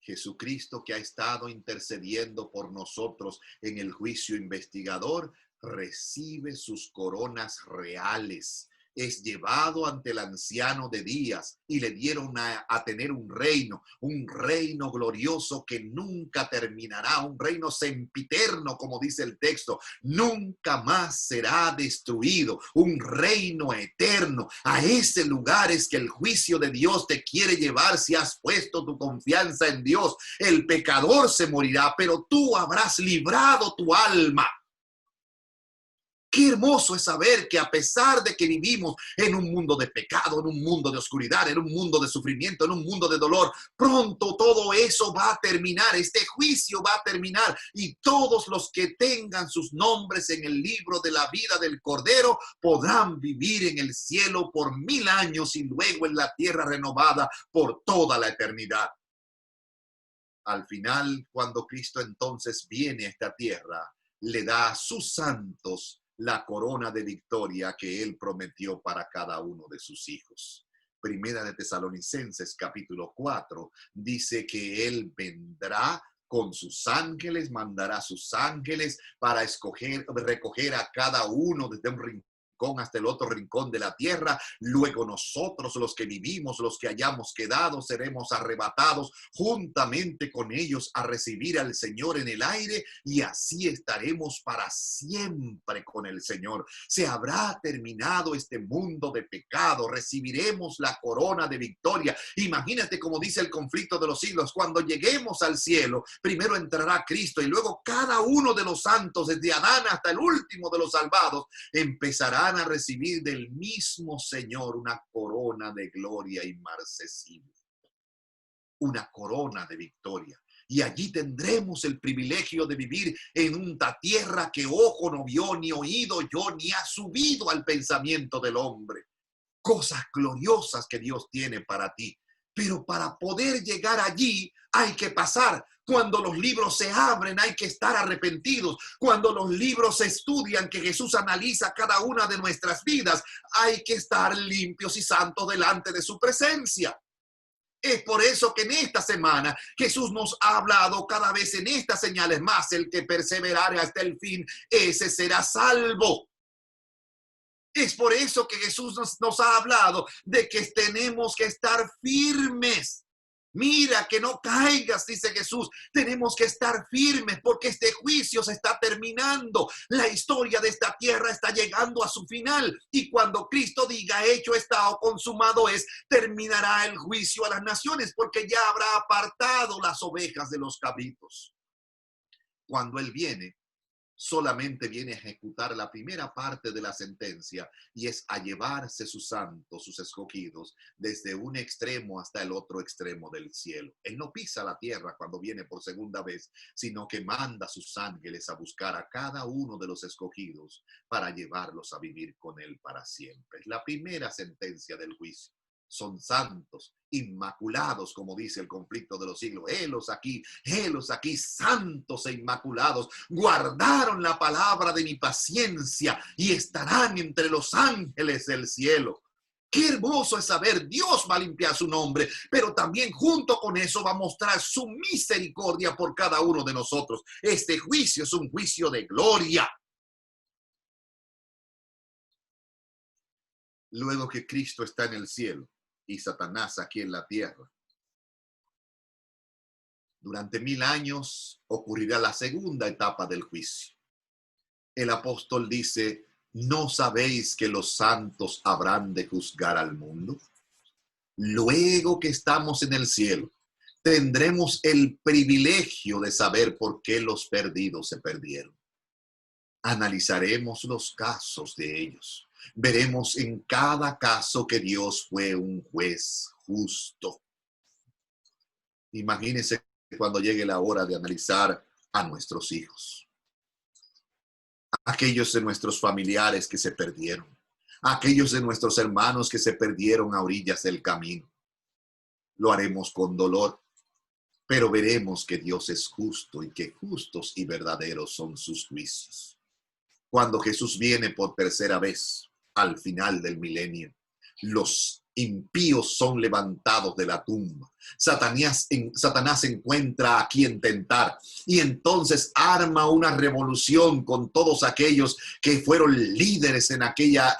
Jesucristo, que ha estado intercediendo por nosotros en el juicio investigador, recibe sus coronas reales. Es llevado ante el anciano de días y le dieron a tener un reino glorioso que nunca terminará, un reino sempiterno, como dice el texto, nunca más será destruido, un reino eterno. A ese lugar es que el juicio de Dios te quiere llevar si has puesto tu confianza en Dios. El pecador se morirá, pero tú habrás librado tu alma. Qué hermoso es saber que a pesar de que vivimos en un mundo de pecado, en un mundo de oscuridad, en un mundo de sufrimiento, en un mundo de dolor, pronto todo eso va a terminar, este juicio va a terminar y todos los que tengan sus nombres en el libro de la vida del Cordero podrán vivir en el cielo por 1000 años y luego en la tierra renovada por toda la eternidad. Al final, cuando Cristo entonces viene a esta tierra, le da a sus santos la corona de victoria que él prometió para cada uno de sus hijos. Primera de Tesalonicenses, capítulo 4, dice que él vendrá con sus ángeles, mandará a sus ángeles para recoger a cada uno desde un rincón hasta el otro rincón de la tierra. Luego nosotros, los que vivimos, los que hayamos quedado, seremos arrebatados juntamente con ellos a recibir al Señor en el aire y así estaremos para siempre con el Señor. Se habrá terminado este mundo de pecado, recibiremos la corona de victoria. Imagínate, como dice el conflicto de los siglos, cuando lleguemos al cielo, primero entrará Cristo y luego cada uno de los santos, desde Adán hasta el último de los salvados, empezarán a recibir del mismo Señor una corona de gloria inmarcesible, una corona de victoria. Y allí tendremos el privilegio de vivir en una tierra que ojo no vio, ni oído yo, ni ha subido al pensamiento del hombre. Cosas gloriosas que Dios tiene para ti. Pero para poder llegar allí hay que pasar. Cuando los libros se abren hay que estar arrepentidos. Cuando los libros se estudian, que Jesús analiza cada una de nuestras vidas, hay que estar limpios y santos delante de su presencia. Es por eso que en esta semana Jesús nos ha hablado cada vez en estas señales más. El que perseverare hasta el fin, ese será salvo. Es por eso que Jesús nos ha hablado de que tenemos que estar firmes. Mira, que no caigas, dice Jesús. Tenemos que estar firmes porque este juicio se está terminando. La historia de esta tierra está llegando a su final. Y cuando Cristo diga hecho está o consumado es, terminará el juicio a las naciones porque ya habrá apartado las ovejas de los cabritos. Cuando Él viene, solamente viene a ejecutar la primera parte de la sentencia y es a llevarse sus santos, sus escogidos, desde un extremo hasta el otro extremo del cielo. Él no pisa la tierra cuando viene por segunda vez, sino que manda a sus ángeles a buscar a cada uno de los escogidos para llevarlos a vivir con él para siempre. Es la primera sentencia del juicio. Son santos, inmaculados, como dice el conflicto de los siglos. Helos aquí, santos e inmaculados, guardaron la palabra de mi paciencia y estarán entre los ángeles del cielo. Qué hermoso es saber, Dios va a limpiar su nombre, pero también junto con eso va a mostrar su misericordia por cada uno de nosotros. Este juicio es un juicio de gloria. Luego que Cristo está en el cielo y Satanás aquí en la tierra, durante 1000 años ocurrirá la segunda etapa del juicio. El apóstol dice, ¿no sabéis que los santos habrán de juzgar al mundo? Luego que estamos en el cielo, tendremos el privilegio de saber por qué los perdidos se perdieron. Analizaremos los casos de ellos. Veremos en cada caso que Dios fue un juez justo. Imagínense cuando llegue la hora de analizar a nuestros hijos, aquellos de nuestros familiares que se perdieron, aquellos de nuestros hermanos que se perdieron a orillas del camino. Lo haremos con dolor, pero veremos que Dios es justo y que justos y verdaderos son sus juicios. Cuando Jesús viene por tercera vez al final del milenio, los impíos son levantados de la tumba. Satanás encuentra a quien tentar y entonces arma una revolución con todos aquellos que fueron líderes en aquella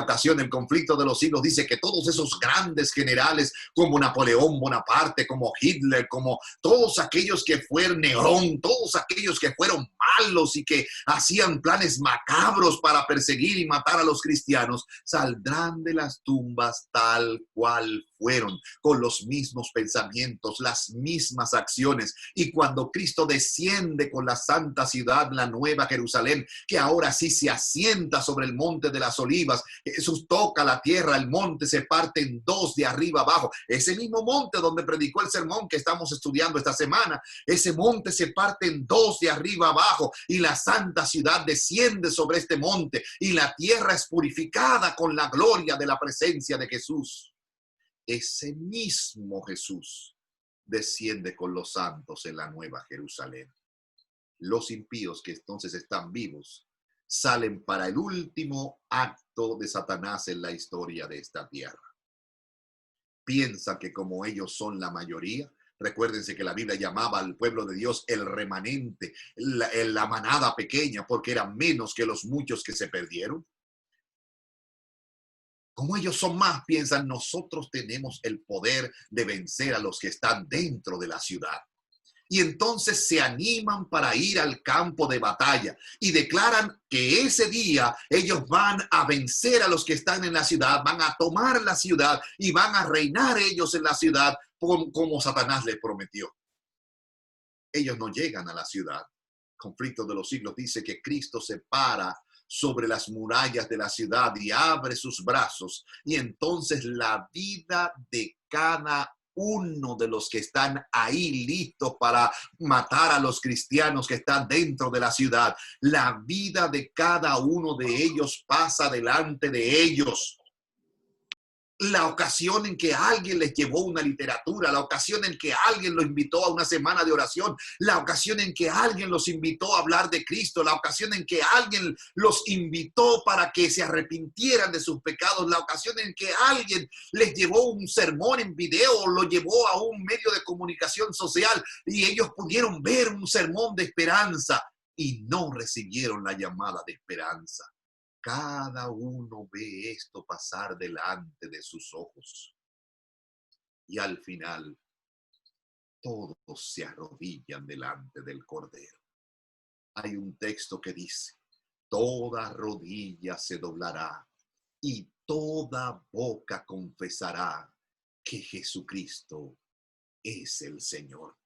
ocasión. El conflicto de los siglos dice que todos esos grandes generales como Napoleón Bonaparte, como Hitler, como todos aquellos que fueron Nerón, todos aquellos que fueron malos y que hacían planes macabros para perseguir y matar a los cristianos, saldrán de las tumbas tal cual fueron, con los mismos pensamientos, las mismas acciones. Y cuando Cristo desciende con la santa ciudad, la nueva Jerusalén, que ahora sí se asienta sobre el monte de las olivas, Jesús toca la tierra, el monte se parte en dos de arriba abajo. Ese mismo monte donde predicó el sermón que estamos estudiando esta semana, ese monte se parte en dos de arriba abajo y la santa ciudad desciende sobre este monte y la tierra es purificada con la gloria de la presencia de Jesús. Ese mismo Jesús desciende con los santos en la nueva Jerusalén. Los impíos que entonces están vivos salen para el último acto de Satanás en la historia de esta tierra. Piensa que como ellos son la mayoría, recuérdense que la Biblia llamaba al pueblo de Dios el remanente, la manada pequeña, porque eran menos que los muchos que se perdieron. Como ellos son más, piensan, nosotros tenemos el poder de vencer a los que están dentro de la ciudad. Y entonces se animan para ir al campo de batalla y declaran que ese día ellos van a vencer a los que están en la ciudad, van a tomar la ciudad y van a reinar ellos en la ciudad como Satanás les prometió. Ellos no llegan a la ciudad. Conflicto de los siglos dice que Cristo se para sobre las murallas de la ciudad y abre sus brazos, y entonces la vida de cada uno de los que están ahí listos para matar a los cristianos que están dentro de la ciudad, la vida de cada uno de ellos pasa delante de ellos. La ocasión en que alguien les llevó una literatura, la ocasión en que alguien los invitó a una semana de oración, la ocasión en que alguien los invitó a hablar de Cristo, la ocasión en que alguien los invitó para que se arrepintieran de sus pecados, la ocasión en que alguien les llevó un sermón en video o lo llevó a un medio de comunicación social y ellos pudieron ver un sermón de esperanza y no recibieron la llamada de esperanza. Cada uno ve esto pasar delante de sus ojos. Y al final, todos se arrodillan delante del Cordero. Hay un texto que dice, toda rodilla se doblará y toda boca confesará que Jesucristo es el Señor.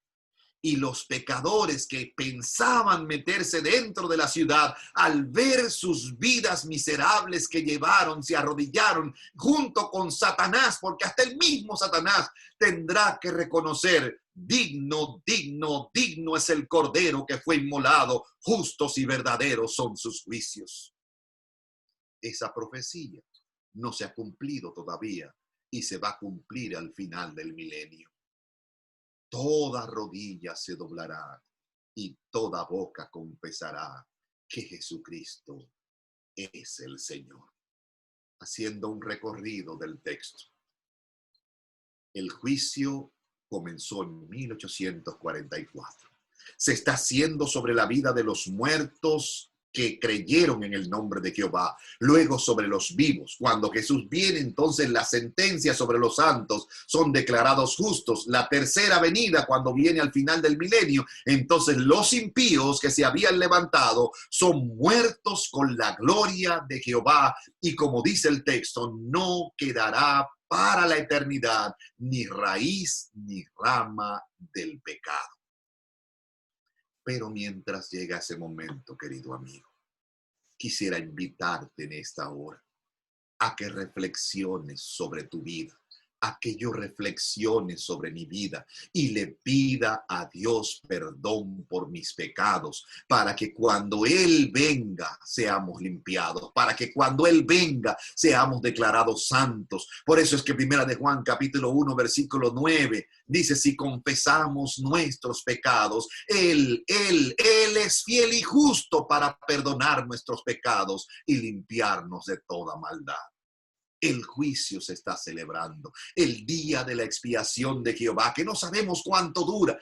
Y los pecadores que pensaban meterse dentro de la ciudad, al ver sus vidas miserables que llevaron, se arrodillaron junto con Satanás, porque hasta el mismo Satanás tendrá que reconocer, digno, digno, digno es el Cordero que fue inmolado, justos y verdaderos son sus juicios. Esa profecía no se ha cumplido todavía y se va a cumplir al final del milenio. Toda rodilla se doblará y toda boca confesará que Jesucristo es el Señor. Haciendo un recorrido del texto. El juicio comenzó en 1844. Se está haciendo sobre la vida de los muertos que creyeron en el nombre de Jehová, luego sobre los vivos. Cuando Jesús viene, entonces las sentencias sobre los santos son declarados justos. La tercera venida, cuando viene al final del milenio, entonces los impíos que se habían levantado son muertos con la gloria de Jehová, y como dice el texto, no quedará para la eternidad ni raíz ni rama del pecado. Pero mientras llega ese momento, querido amigo, quisiera invitarte en esta hora a que reflexiones sobre tu vida, a que yo reflexione sobre mi vida y le pida a Dios perdón por mis pecados, para que cuando Él venga seamos limpiados, para que cuando Él venga seamos declarados santos. Por eso es que Primera de Juan capítulo 1 versículo 9 dice: si confesamos nuestros pecados, Él es fiel y justo para perdonar nuestros pecados y limpiarnos de toda maldad. El juicio se está celebrando, el día de la expiación de Jehová, que no sabemos cuánto dura.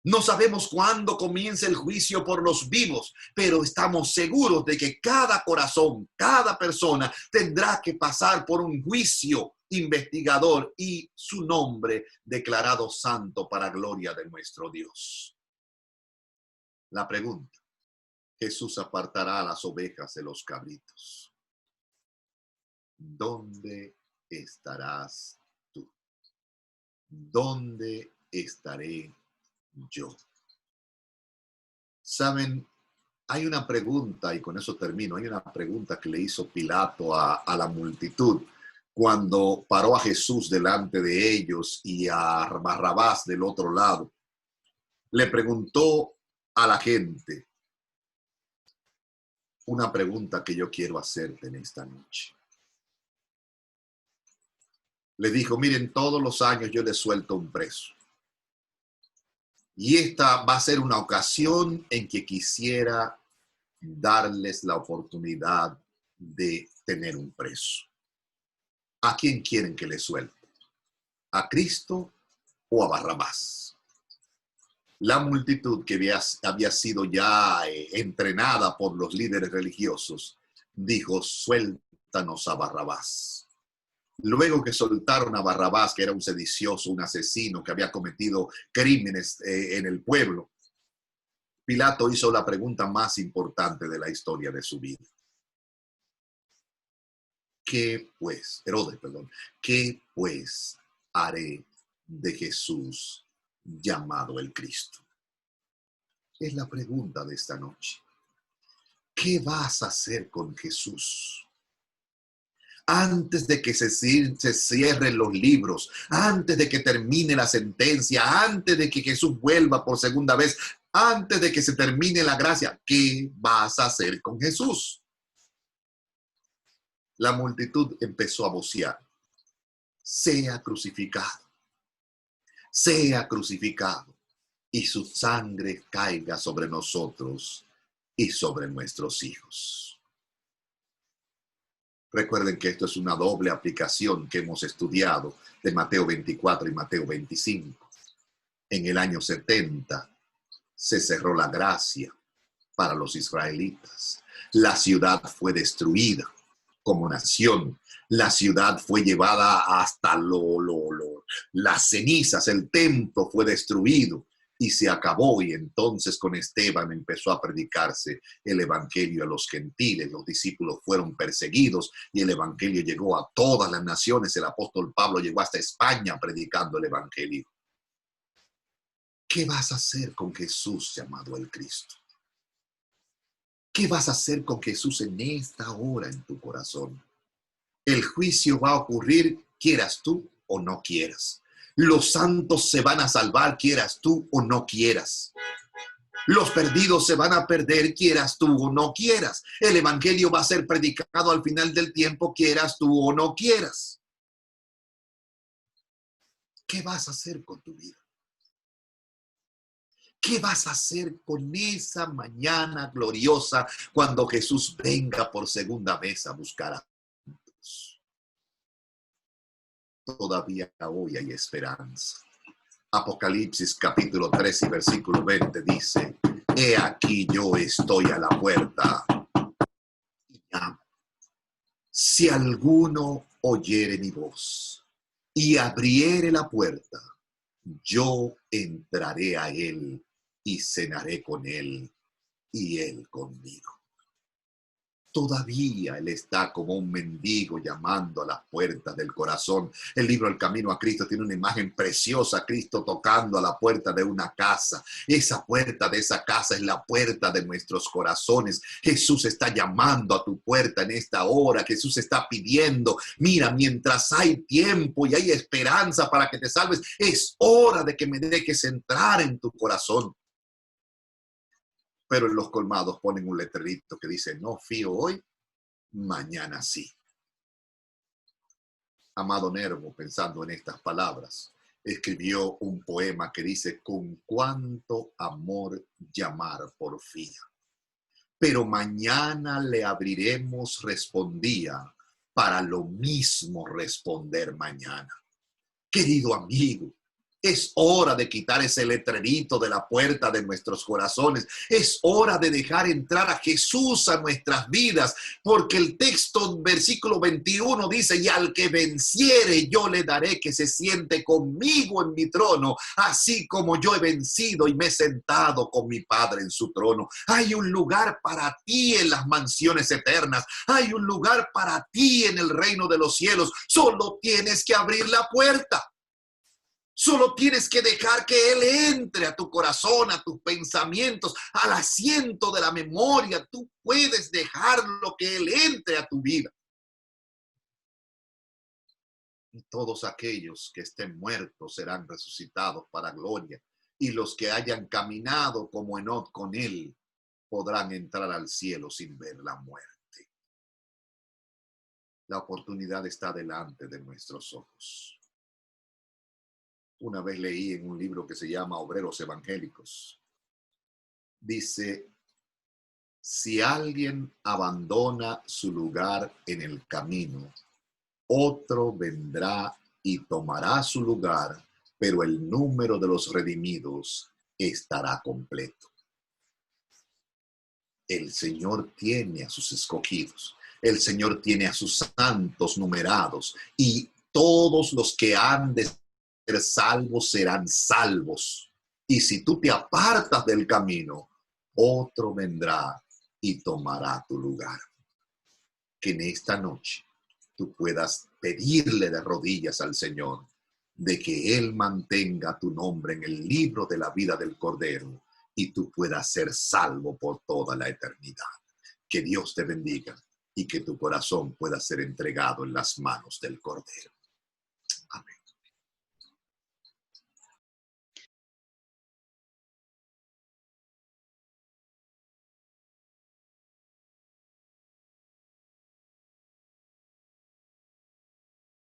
No sabemos cuándo comienza el juicio por los vivos, pero estamos seguros de que cada corazón, cada persona tendrá que pasar por un juicio investigador y su nombre declarado santo para gloria de nuestro Dios. La pregunta: Jesús apartará a las ovejas de los cabritos. ¿Dónde estarás tú? ¿Dónde estaré yo? Saben, hay una pregunta, y con eso termino, hay una pregunta que le hizo Pilato a la multitud cuando paró a Jesús delante de ellos y a Barrabás del otro lado. Le preguntó a la gente una pregunta que yo quiero hacerte en esta noche. Le dijo: miren, todos los años yo les suelto un preso. Y esta va a ser una ocasión en que quisiera darles la oportunidad de tener un preso. ¿A quién quieren que les suelte? ¿A Cristo o a Barrabás? La multitud, que había sido ya entrenada por los líderes religiosos, dijo: suéltanos a Barrabás. Luego que soltaron a Barrabás, que era un sedicioso, un asesino que había cometido crímenes en el pueblo, Pilato hizo la pregunta más importante de la historia de su vida. Herodes, ¿qué pues haré de Jesús llamado el Cristo? Es la pregunta de esta noche. ¿Qué vas a hacer con Jesús? Antes de que se cierren los libros, antes de que termine la sentencia, antes de que Jesús vuelva por segunda vez, antes de que se termine la gracia, ¿qué vas a hacer con Jesús? La multitud empezó a vocear: sea crucificado, y su sangre caiga sobre nosotros y sobre nuestros hijos. Recuerden que esto es una doble aplicación que hemos estudiado de Mateo 24 y Mateo 25. En el año 70 se cerró la gracia para los israelitas. La ciudad fue destruida como nación. La ciudad fue llevada hasta las cenizas. El templo fue destruido y se acabó. Y entonces con Esteban empezó a predicarse el evangelio a los gentiles. Los discípulos fueron perseguidos y el evangelio llegó a todas las naciones. El apóstol Pablo llegó hasta España predicando el evangelio. ¿Qué vas a hacer con Jesús llamado el Cristo? ¿Qué vas a hacer con Jesús en esta hora en tu corazón? El juicio va a ocurrir, quieras tú o no quieras. Los santos se van a salvar, quieras tú o no quieras. Los perdidos se van a perder, quieras tú o no quieras. El evangelio va a ser predicado al final del tiempo, quieras tú o no quieras. ¿Qué vas a hacer con tu vida? ¿Qué vas a hacer con esa mañana gloriosa cuando Jesús venga por segunda vez a buscar a todos? Todavía hoy hay esperanza. Apocalipsis capítulo 3 y versículo 20 dice: he aquí yo estoy a la puerta y llamo. Si alguno oyere mi voz y abriere la puerta, yo entraré a él y cenaré con él y él conmigo. Todavía Él está como un mendigo llamando a las puertas del corazón. El libro El Camino a Cristo tiene una imagen preciosa, Cristo tocando a la puerta de una casa. Esa puerta de esa casa es la puerta de nuestros corazones. Jesús está llamando a tu puerta en esta hora. Jesús está pidiendo, mira, mientras hay tiempo y hay esperanza para que te salves, es hora de que me dejes entrar en tu corazón. Pero en los colmados ponen un letrerito que dice, no fío hoy, mañana sí. Amado Nervo, pensando en estas palabras, escribió un poema que dice, con cuánto amor llamar porfía. Pero mañana le abriremos, respondía, para lo mismo responder mañana. Querido amigo, es hora de quitar ese letrerito de la puerta de nuestros corazones. Es hora de dejar entrar a Jesús a nuestras vidas, porque el texto, versículo 21 dice, y al que venciere yo le daré que se siente conmigo en mi trono, así como yo he vencido y me he sentado con mi Padre en su trono. Hay un lugar para ti en las mansiones eternas. Hay un lugar para ti en el reino de los cielos. Solo tienes que abrir la puerta. Solo tienes que dejar que Él entre a tu corazón, a tus pensamientos, al asiento de la memoria. Tú puedes dejarlo que Él entre a tu vida. Y todos aquellos que estén muertos serán resucitados para gloria. Y los que hayan caminado como Enoc con Él podrán entrar al cielo sin ver la muerte. La oportunidad está delante de nuestros ojos. Una vez leí en un libro que se llama Obreros Evangélicos. Dice, si alguien abandona su lugar en el camino, otro vendrá y tomará su lugar, pero el número de los redimidos estará completo. El Señor tiene a sus escogidos. El Señor tiene a sus santos numerados y todos los que han de ser salvos serán salvos. Y si tú te apartas del camino, otro vendrá y tomará tu lugar. Que en esta noche tú puedas pedirle de rodillas al Señor de que Él mantenga tu nombre en el libro de la vida del Cordero y tú puedas ser salvo por toda la eternidad. Que Dios te bendiga y que tu corazón pueda ser entregado en las manos del Cordero. Amén.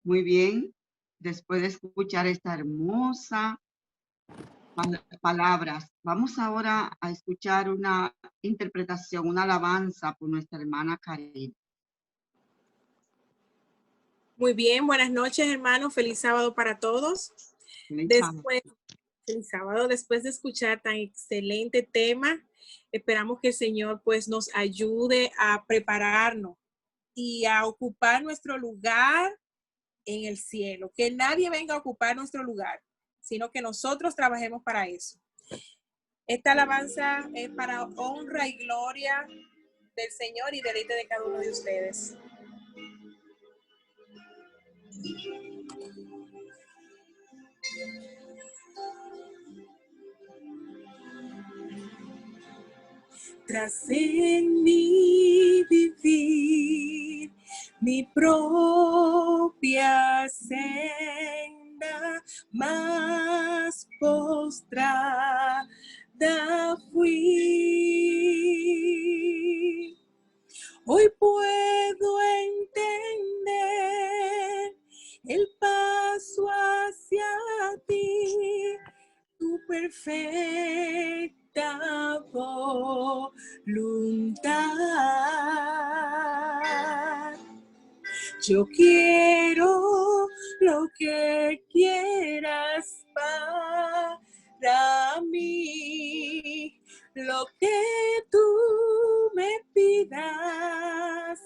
Muy bien. Después de escuchar esta hermosa palabras, vamos ahora a escuchar una interpretación, una alabanza por nuestra hermana Karen. Muy bien, buenas noches, hermanos. Feliz sábado para todos. Feliz sábado. Después de escuchar tan excelente tema, esperamos que el Señor pues nos ayude a prepararnos y a ocupar nuestro lugar en el cielo. Que nadie venga a ocupar nuestro lugar, sino que nosotros trabajemos para eso. Esta alabanza es para honra y gloria del Señor y deleite de cada uno de ustedes. Tras en mí vivir mi propia senda, más postrada fui. Hoy puedo entender el paso hacia ti, tu perfecta voluntad. Yo quiero lo que quieras para mí, lo que tú me pidas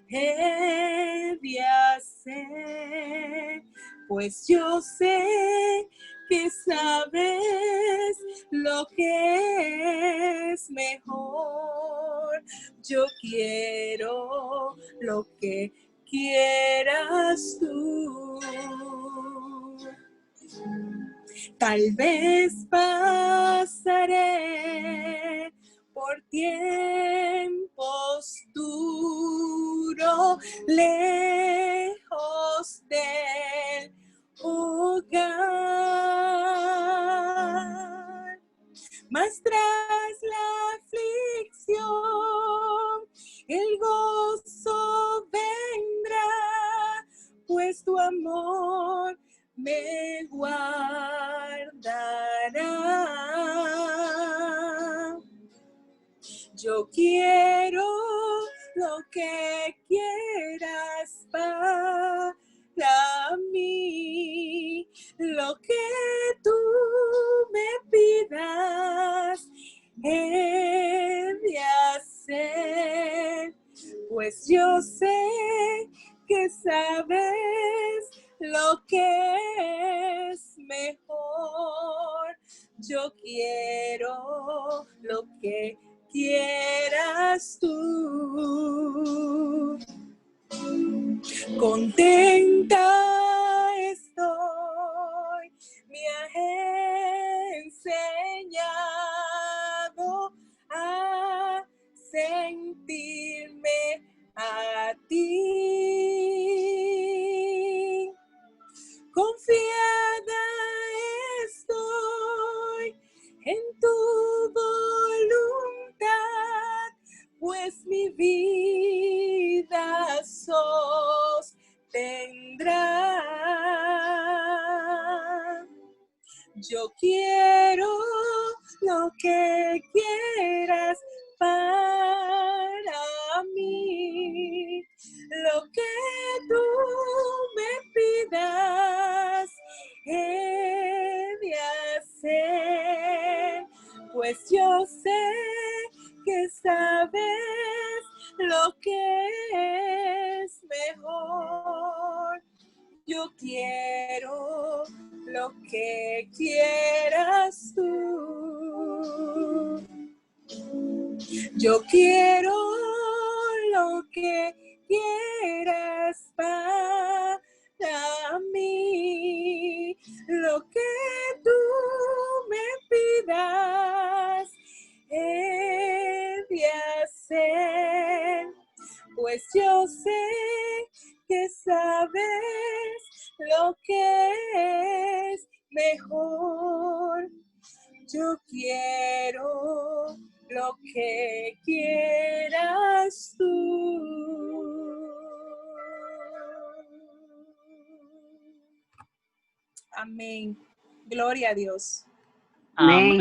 he de hacer, pues yo sé que sabes lo que es mejor. Yo quiero lo que quieras tú. Tal vez pasaré por tiempos duros, lejos del hogar. Mas tras la aflicción, el gozo vendrá, pues tu amor me guardará. Yo quiero lo que quieras para mí, lo que tú me pidas he de hacer, pues yo sé que sabes lo que es mejor. Yo quiero lo que quieras tú. Contenta estoy, me has enseñado a sentirme a ti. Confiada estoy en tu voluntad, pues mi vida sostendrá. Yo quiero lo que quieras para mí, lo que tú me pidas he de hacer, pues yo sé que sabes lo que es mejor. Yo quiero lo que quieras tú. Yo quiero lo que quieras para mí, lo que tú me pidas he de hacer, pues yo sé que sabes lo que es mejor. Yo quiero lo que quieras tú. Amén. Gloria a Dios. Amén.